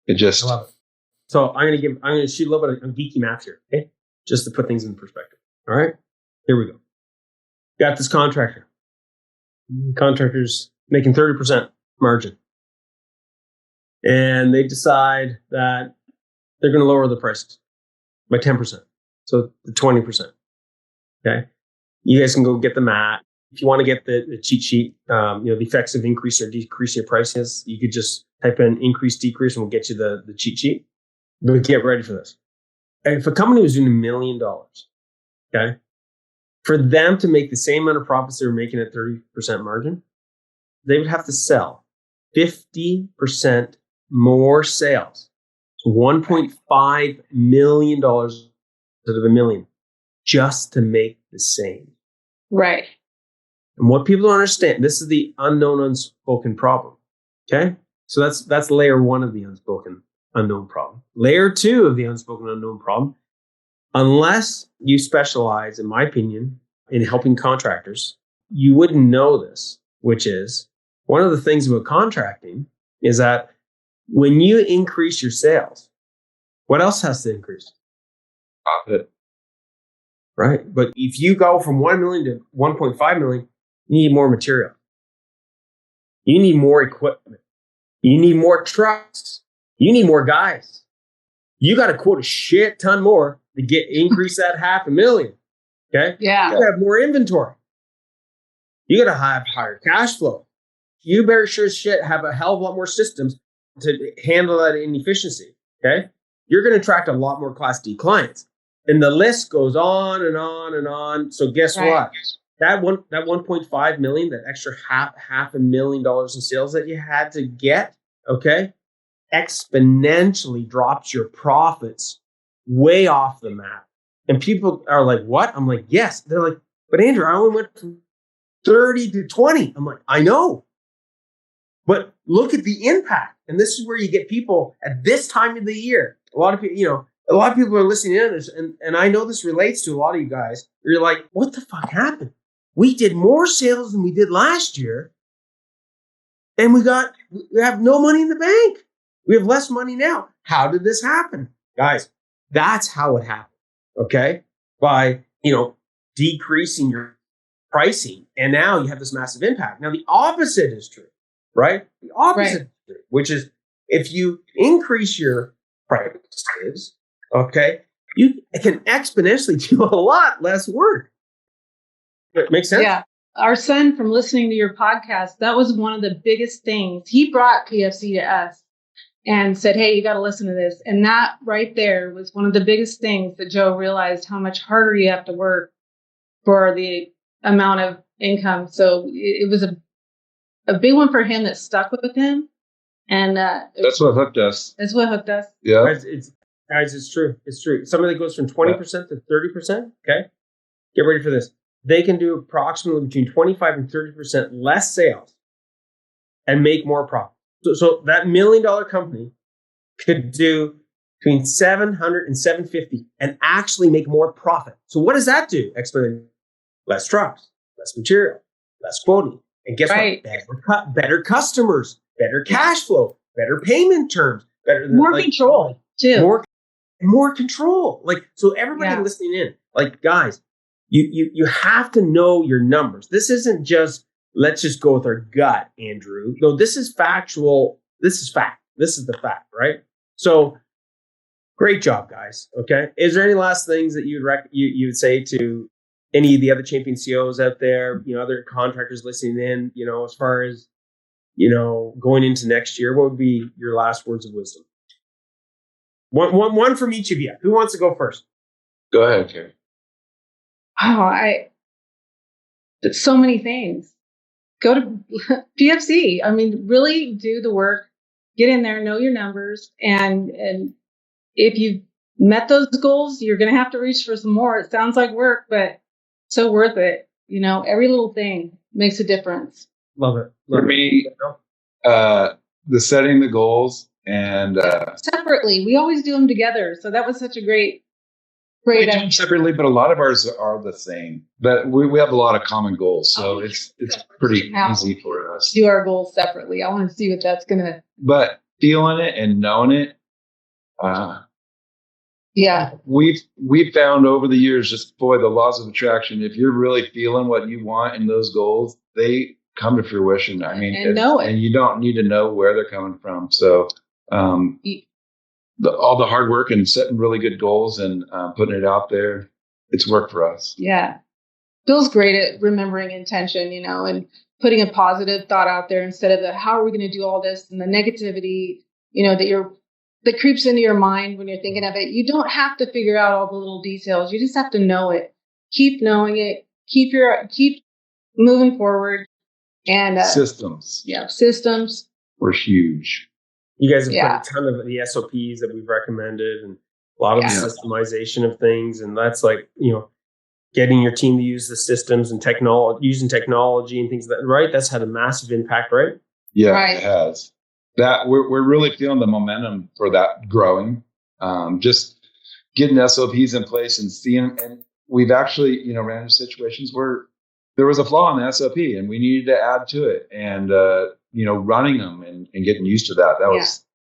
it just. I love it. So I'm going to shoot a little bit of geeky math here, okay? Just to put things in perspective. All right, here we go. Got this contractor. Contractor's making 30% margin. And they decide that they're going to lower the prices by 10%. So the 20%. Okay. You guys can go get the mat. If you want to get the cheat sheet, the effects of increase or decrease your prices, you could just type in increase, decrease, and we'll get you the cheat sheet. But get ready for this. If a company was doing $1 million, okay, for them to make the same amount of profits they were making at 30% margin, they would have to sell 50% more sales. So $1.5 million instead of $1 million just to make the same. Right. And what people don't understand, this is the unknown unspoken problem. Okay? So that's layer one of the unspoken unknown problem. Layer 2 of the unspoken unknown problem, unless you specialize, in my opinion, in helping contractors, you wouldn't know this, which is one of the things about contracting is that when you increase your sales, what else has to increase? Profit. Right. But if you go from 1 million to 1.5 million, you need more material. You need more equipment. You need more trucks. You need more guys. You got to quote a shit ton more to increase that $500,000. Okay. Yeah. You got to have more inventory. You got to have higher cash flow. You better sure as shit have a hell of a lot more systems to handle that inefficiency. Okay. You're going to attract a lot more Class D clients. And the list goes on and on and on. So guess what? That 1.5 million, that extra $500,000 in sales that you had to get, okay, exponentially drops your profits way off the map. And people are like, what? I'm like, yes. They're like, but Andrew, I only went from 30 to 20. I'm like, I know. But look at the impact. And this is where you get people at this time of the year. A lot of people, a lot of people are listening in on this, and I know this relates to a lot of you guys. You're like, what the fuck happened? We did more sales than we did last year, and we have no money in the bank. We have less money now. How did this happen? Guys, that's how it happened, okay? By, decreasing your pricing, and now you have this massive impact. Now, the opposite is true, right? The opposite is true, which is if you increase your prices, okay, you can exponentially do a lot less work. It makes sense? Yeah. Our son, from listening to your podcast, that was one of the biggest things. He brought PFC to us and said, hey, you got to listen to this. And that right there was one of the biggest things that Joe realized how much harder you have to work for the amount of income. So it was a big one for him that stuck with him. And that's what hooked us. That's what hooked us. Yeah. Guys, it's true. It's true. Somebody that goes from 20% to 30%, okay? Get ready for this. They can do approximately between 25 and 30% less sales and make more profit. So that $1 million company could do between 700 and 750 and actually make more profit. So what does that do? Exponentially, less trucks, less material, less quoting. And guess what? Better customers, better cash flow, better payment terms, more control too. More control. So everybody listening in, guys, you have to know your numbers. This isn't just, let's just go with our gut, Andrew. No, this is factual. This is fact. This is the fact, right? So great job, guys. Okay. Is there any last things that you would say to any of the other champion CEOs out there, other contractors listening in, as far as, going into next year? What would be your last words of wisdom? One from each of you. Who wants to go first? Go ahead, Kerry. So many things. Go to PFC. I mean, really do the work. Get in there, know your numbers, and if you've met those goals, you're going to have to reach for some more. It sounds like work, but so worth it. Every little thing makes a difference. Love it. For me, the setting the goals and separately. We always do them together, so that was such a great. We do them separately, but a lot of ours are the same. But we have a lot of common goals, so it's pretty easy for us. Do our goals separately. I want to see what that's gonna. But feeling it and knowing it, we've found over the years, just the laws of attraction. If you're really feeling what you want in those goals, they come to fruition. I mean, and you don't need to know where they're coming from. So. All the hard work and setting really good goals and putting it out there, it's worked for us. Yeah. Bill's great at remembering intention, and putting a positive thought out there instead of how are we going to do all this and the negativity, that creeps into your mind when you're thinking of it. You don't have to figure out all the little details. You just have to know it. Keep knowing it. Keep moving forward. And systems. Yeah. Systems. We're huge. You guys have put a ton of the SOPs that we've recommended and a lot of the systemization of things. And that's getting your team to use the systems and using technology and things right? That's had a massive impact, right? Yeah, It has. that we're really feeling the momentum for that growing. Just getting SOPs in place and seeing, and we've actually, ran into situations where there was a flaw in the SOP and we needed to add to it, and running them and getting used to that.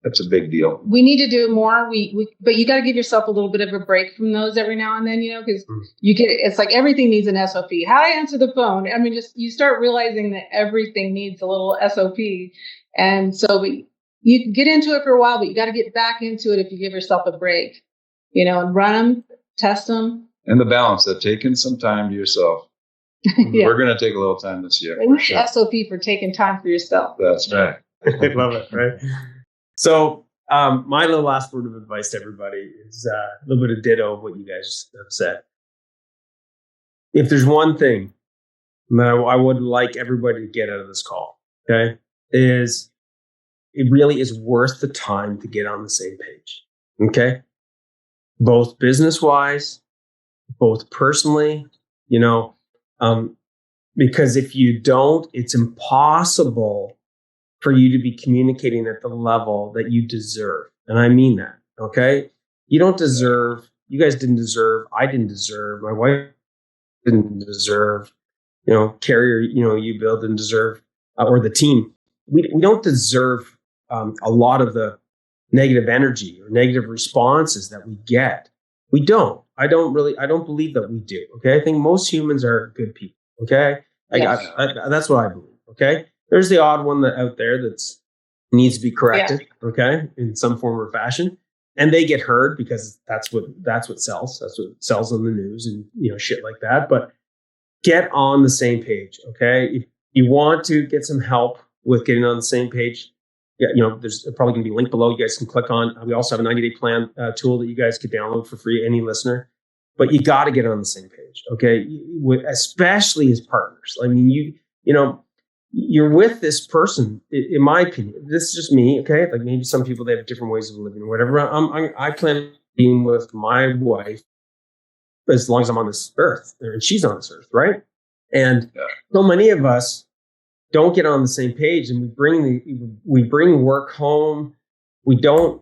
That's a big deal. We need to do it more. But you got to give yourself a little bit of a break from those every now and then, because it's like everything needs an SOP. How I answer the phone. I mean, just you start realizing that everything needs a little SOP. And so you can get into it for a while, but you got to get back into it if you give yourself a break, and run them, test them. And the balance of taking some time to yourself. Yeah. We're going to take a little time this year. And sure. SOP for taking time for yourself. That's right. I love it, right? So my little last word of advice to everybody is a little bit of ditto of what you guys have said. If there's one thing that I would like everybody to get out of this call, okay, is it really is worth the time to get on the same page, okay? Both business-wise, both personally, because if you don't, it's impossible for you to be communicating at the level that you deserve. And I mean that, okay? You don't deserve, you guys didn't deserve, I didn't deserve, my wife didn't deserve, Kerry, or, you, Bill, didn't deserve, or the team. We don't deserve a lot of the negative energy or negative responses that we get. We don't. I don't believe that we do, okay? I think most humans are good people, okay? Yes. That's what I believe, okay? There's the odd one out there that needs to be corrected, okay, in some form or fashion, and they get heard because that's what sells. That's what sells on the news and shit like that. But get on the same page, okay? If you want to get some help with getting on the same page, there's probably going to be a link below. You guys can click on. We also have a 90-day plan tool that you guys could download for free, any listener. But you got to get on the same page, okay? Especially as partners. I mean, you're with this person, in my opinion. This is just me, okay? Like maybe some people, they have different ways of living or whatever. I plan on being with my wife as long as I'm on this earth, and she's on this earth, right? And so many of us don't get on the same page, and we bring work home. We don't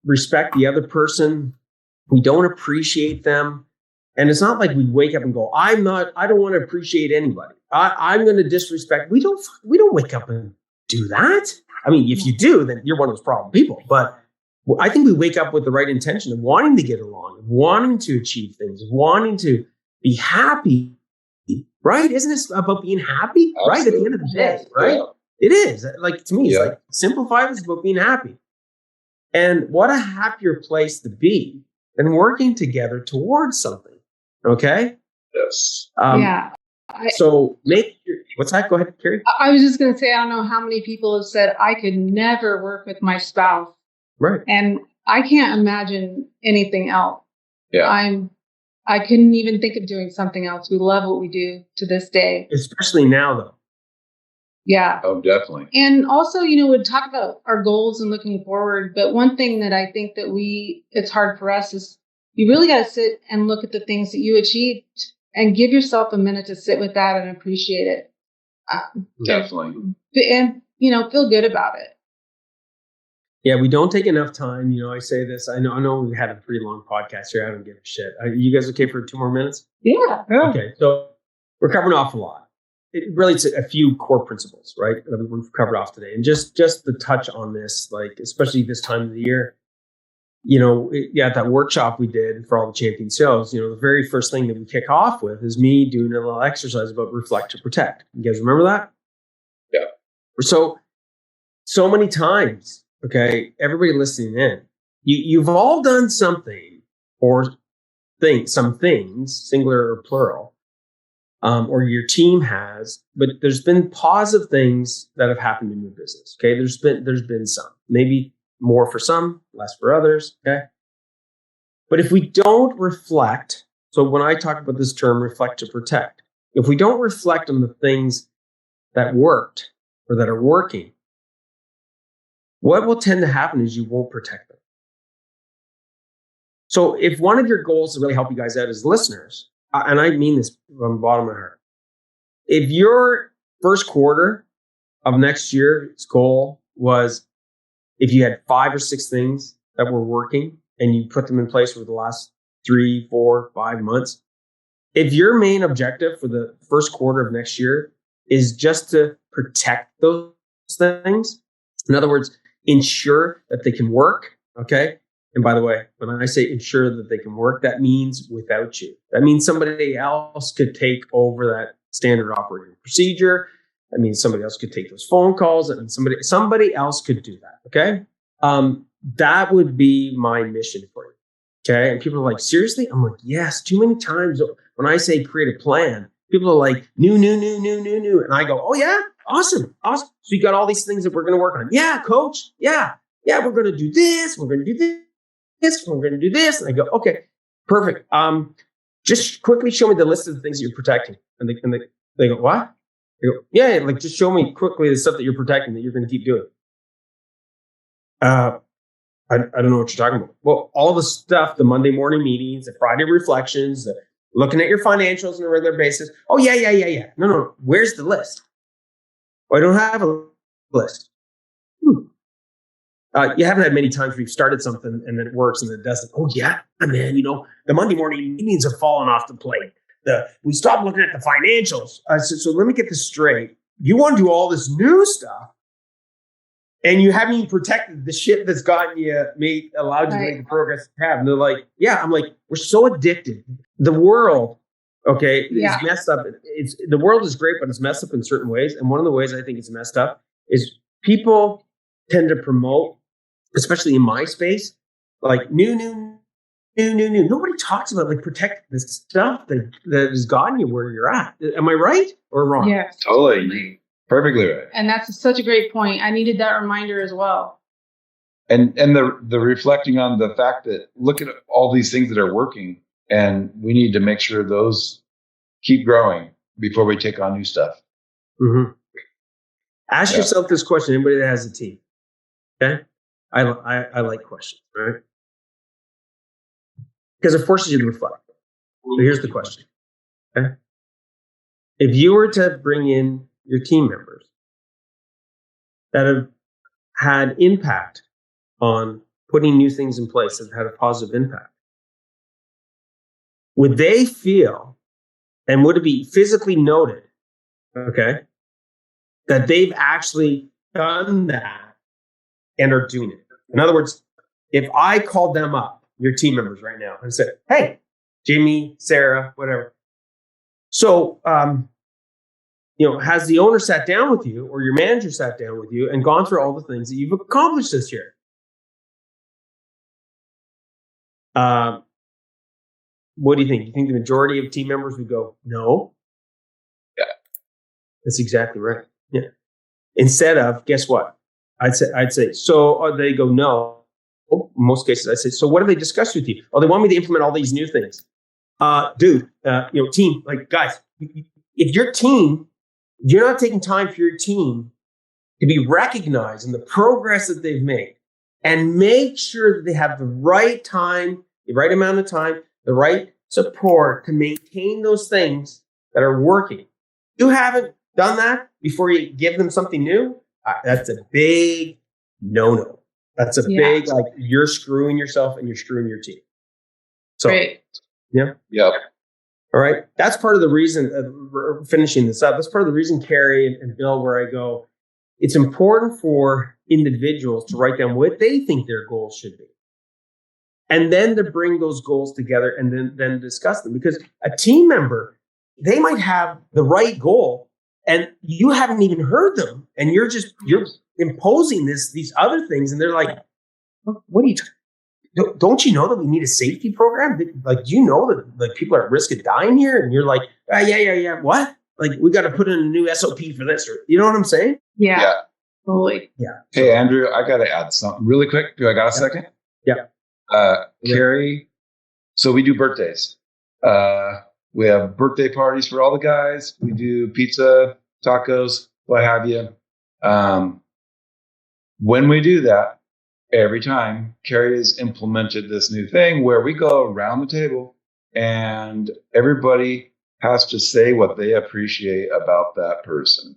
respect the other person. We don't appreciate them. And it's not like we wake up and go, I don't want to appreciate anybody. I'm going to disrespect. We don't wake up and do that. I mean, if you do, then you're one of those problem people. But I think we wake up with the right intention of wanting to get along, of wanting to achieve things, of wanting to be happy, right? Isn't this about being happy? Absolutely. Right? At the end of the day, right? Yeah. It is. Like, to me, it's like, simplify this, about being happy. And what a happier place to be than working together towards something. Okay? Yes. So what's that? Go ahead, Kerry. I was just going to say, I don't know how many people have said, I could never work with my spouse. Right. And I can't imagine anything else. Yeah. I couldn't even think of doing something else. We love what we do to this day. Especially now, though. Yeah. Oh, definitely. And also, we'd talk about our goals and looking forward. But one thing that I think that it's hard for us is you really got to sit and look at the things that you achieved and give yourself a minute to sit with that and appreciate it. Definitely. And, feel good about it. Yeah, we don't take enough time. I say this. I know we had a pretty long podcast here. I don't give a shit. Are you guys okay for 2 more minutes? Yeah. Okay. So we're covering off a lot. It's a few core principles, right, that we've covered off today. And just to touch on this, like, especially this time of the year, at that workshop we did for all the champion sales, the very first thing that we kick off with is me doing a little exercise about reflect to protect. You guys remember that? Yeah. So many times, okay, everybody listening in, you've all done something or some things, singular or plural, or your team has, but there's been positive things that have happened in your business. Okay, there's been some, maybe more for some, less for others. Okay, but if we don't reflect, so when I talk about this term, reflect to protect, if we don't reflect on the things that worked or that are working, what will tend to happen is you won't protect them. So if one of your goals to really help you guys out as listeners, and I mean this from the bottom of my heart, if your first quarter of next year's goal was if you had 5 or 6 things that were working and you put them in place over the last 3, 4, 5 months, if your main objective for the first quarter of next year is just to protect those things, in other words, ensure that they can work, okay? And by the way, when I say ensure that they can work, that means without you. That means somebody else could take over that standard operating procedure. That means somebody else could take those phone calls, and somebody else could do that, okay? That would be my mission for you, okay? And people are like, seriously? I'm like, yes. Too many times when I say create a plan, people are like, new. And I go, oh yeah? Awesome. So you got all these things that we're going to work on. Yeah, coach. Yeah, we're going to do this. We're going to do this. We're going to do this. And I go, okay, perfect. Just quickly show me the list of the things that you're protecting. And they go, what? I go, yeah, like just show me quickly the stuff that you're protecting that you're going to keep doing. I don't know what you're talking about. Well, all the stuff, the Monday morning meetings, the Friday reflections, looking at your financials on a regular basis. Oh, yeah. No. Where's the list? Oh, I don't have a list. You haven't had many times where you've started something and then it works and then it doesn't. Oh, yeah, man, the Monday morning meetings have fallen off the plate. We stopped looking at the financials. So let me get this straight. You want to do all this new stuff and you haven't even protected the shit that's gotten you allowed you to make the progress you have. And they're like, yeah, I'm like, we're so addicted. The world, okay, is messed up. The world is great, but it's messed up in certain ways. And one of the ways I think it's messed up is people tend to promote, especially in my space, like new. Nobody talks about like protect the stuff that has gotten you where you're at. Am I right or wrong? Yes. Totally. Perfectly right. And that's such a great point. I needed that reminder as well. And the reflecting on the fact that look at all these things that are working, and we need to make sure those keep growing before we take on new stuff. Mm-hmm. Ask yourself this question. Anybody that has a team, okay? I like questions, right? Because it forces you to reflect. So here's the question, okay? If you were to bring in your team members that have had impact on putting new things in place that have had a positive impact, would they feel, and would it be physically noted, okay, that they've actually done that and are doing it? In other words, if I called them up, your team members right now, and said, hey, Jimmy, Sarah, whatever. So, has the owner sat down with you or your manager sat down with you and gone through all the things that you've accomplished this year? What do you think? You think the majority of team members would go, no? Yeah. That's exactly right. Yeah. Instead of, guess what? I'd say, so they go, no. In most cases, I say, so what have they discussed with you? Oh, they want me to implement all these new things. Team, like guys, if your team, you're not taking time for your team to be recognized in the progress that they've made and make sure that they have the right time, the right amount of time, the right support to maintain those things that are working. You haven't done that before you give them something new. That's a big no-no. That's a big, like, you're screwing yourself and you're screwing your team. So, right. Yeah. Yep. All right. That's part of the reason, finishing this up, that's part of the reason, Kerry and Bill, where I go, it's important for individuals to write down what they think their goals should be. And then to bring those goals together and then discuss them. Because a team member, they might have the right goal and you haven't even heard them. And you're imposing these other things, and they're like, what are you don't you know that we need a safety program? Like, you know that like people are at risk of dying here? And you're like, yeah. What? Like, we got to put in a new SOP for this, or you know what I'm saying? Yeah. Totally. Yeah. Hey, Andrew, I got to add something really quick. Do I got a second? Yeah. Kerry, so we do birthdays. We have birthday parties for all the guys. We do pizza, tacos, what have you. When we do that, every time, Kerry has implemented this new thing where we go around the table and everybody has to say what they appreciate about that person.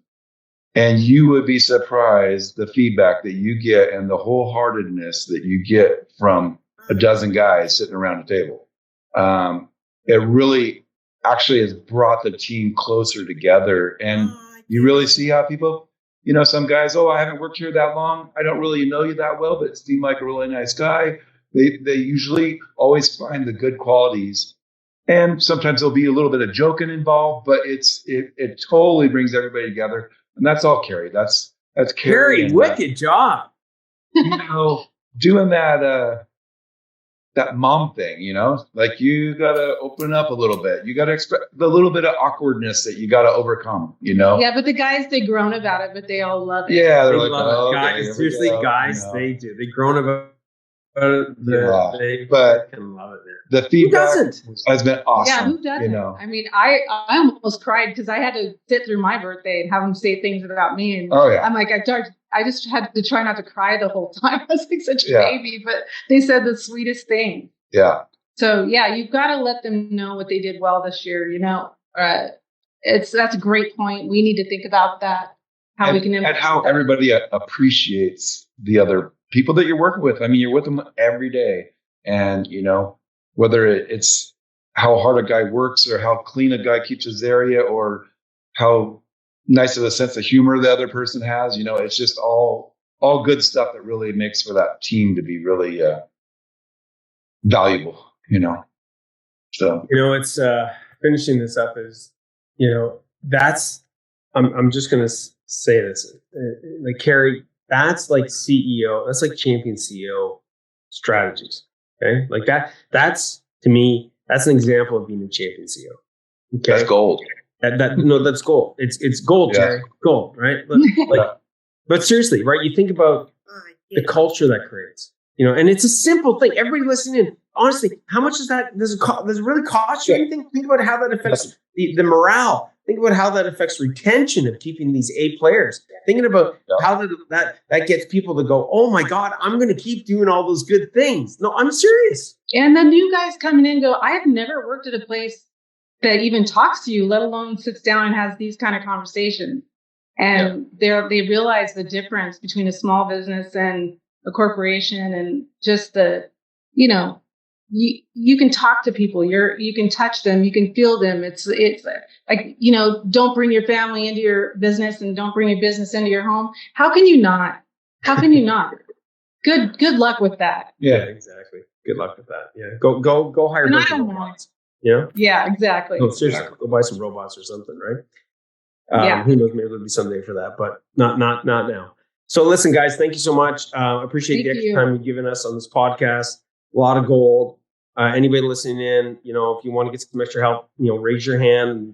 And you would be surprised the feedback that you get and the wholeheartedness that you get from a dozen guys sitting around a table. It really actually has brought the team closer together. And you really see how people, some guys, I haven't worked here that long. I don't really know you that well, but seem like a really nice guy. They usually always find the good qualities. And sometimes there'll be a little bit of joking involved, but it totally brings everybody together. And that's all Kerry. That's Kerry. Wicked job. Doing that mom thing, like you got to open up a little bit. You got to expect the little bit of awkwardness that you got to overcome, Yeah, but the guys, they groan about it, but they all love it. Yeah, they like, love it. Guys, seriously, guys, they do. They groan about it. They can love it there. The feedback has been awesome. Yeah, who doesn't? I mean, I almost cried because I had to sit through my birthday and have them say things about me. And I'm like, I just had to try not to cry the whole time. I was like such a baby, but they said the sweetest thing. Yeah. So you've got to let them know what they did well this year. That's a great point. We need to think about that. We can and how everybody appreciates the other people that you're working with. I mean, you're with them every day, and whether it's how hard a guy works or how clean a guy keeps his area or how nice of a sense of humor the other person has, it's just all good stuff that really makes for that team to be really valuable, So, it's finishing this up is, that's, I'm just going to say this, like Kerry, that's like CEO, that's like champion CEO strategies. Okay. Like that's to me, that's an example of being a champion CEO. Okay. That's gold. That's gold. It's gold, Jerry. Gold, right? But seriously, right? You think about the culture that creates, and it's a simple thing. Everybody listening in, honestly, how much does it really cost you anything? Think about how that affects the morale. Think about how that affects retention of keeping these A players. Thinking about how that gets people to go, oh my God, I'm going to keep doing all those good things. No, I'm serious. And the new guys coming in go, I have never worked at a place that even talks to you, let alone sits down and has these kind of conversations. And they realize the difference between a small business and a corporation, and just you can talk to people, you can touch them, you can feel them. It's like, don't bring your family into your business and don't bring your business into your home. How can you not? Good luck with that. Yeah, exactly. Good luck with that. Yeah. Go hire robots. Yeah, exactly. No, seriously, go buy some robots or something, right? Who knows? Maybe there'll be someday for that, but not now. So listen, guys, thank you so much. Appreciate the extra time you've given us on this podcast. A lot of gold. Anybody listening in, if you want to get some extra help, raise your hand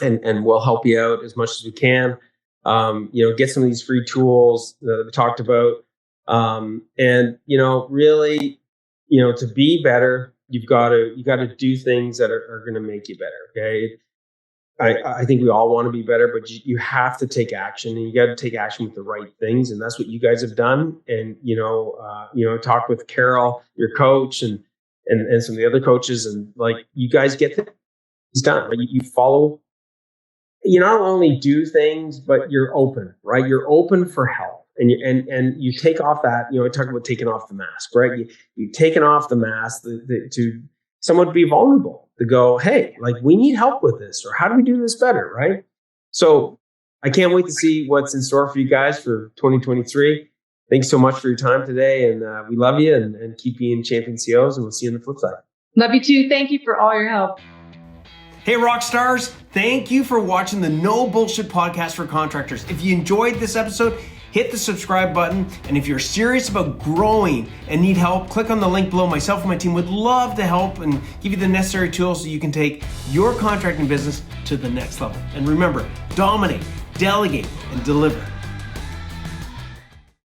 and we'll help you out as much as we can. Get some of these free tools that we talked about. And really, to be better, you got to do things that are going to make you better. Okay. I think we all want to be better, but you have to take action, and you got to take action with the right things. And that's what you guys have done. And, talk with Carol, your coach, and some of the other coaches, and like, you guys get things done. Right? You follow, you not only do things, but you're open, right? You're open for help. And you take off that, I talk about taking off the mask, right? You've taken off the mask to somewhat be vulnerable, to go, hey, like, we need help with this, or how do we do this better, right? So I can't wait to see what's in store for you guys for 2023. Thanks so much for your time today, and we love you, and keep being champion CEOs, and we'll see you on the flip side. Love you too. Thank you for all your help. Hey, Rockstars, thank you for watching the No Bullshit Podcast for Contractors. If you enjoyed this episode, hit the subscribe button. And if you're serious about growing and need help, click on the link below. Myself and my team would love to help and give you the necessary tools so you can take your contracting business to the next level. And remember, dominate, delegate, and deliver.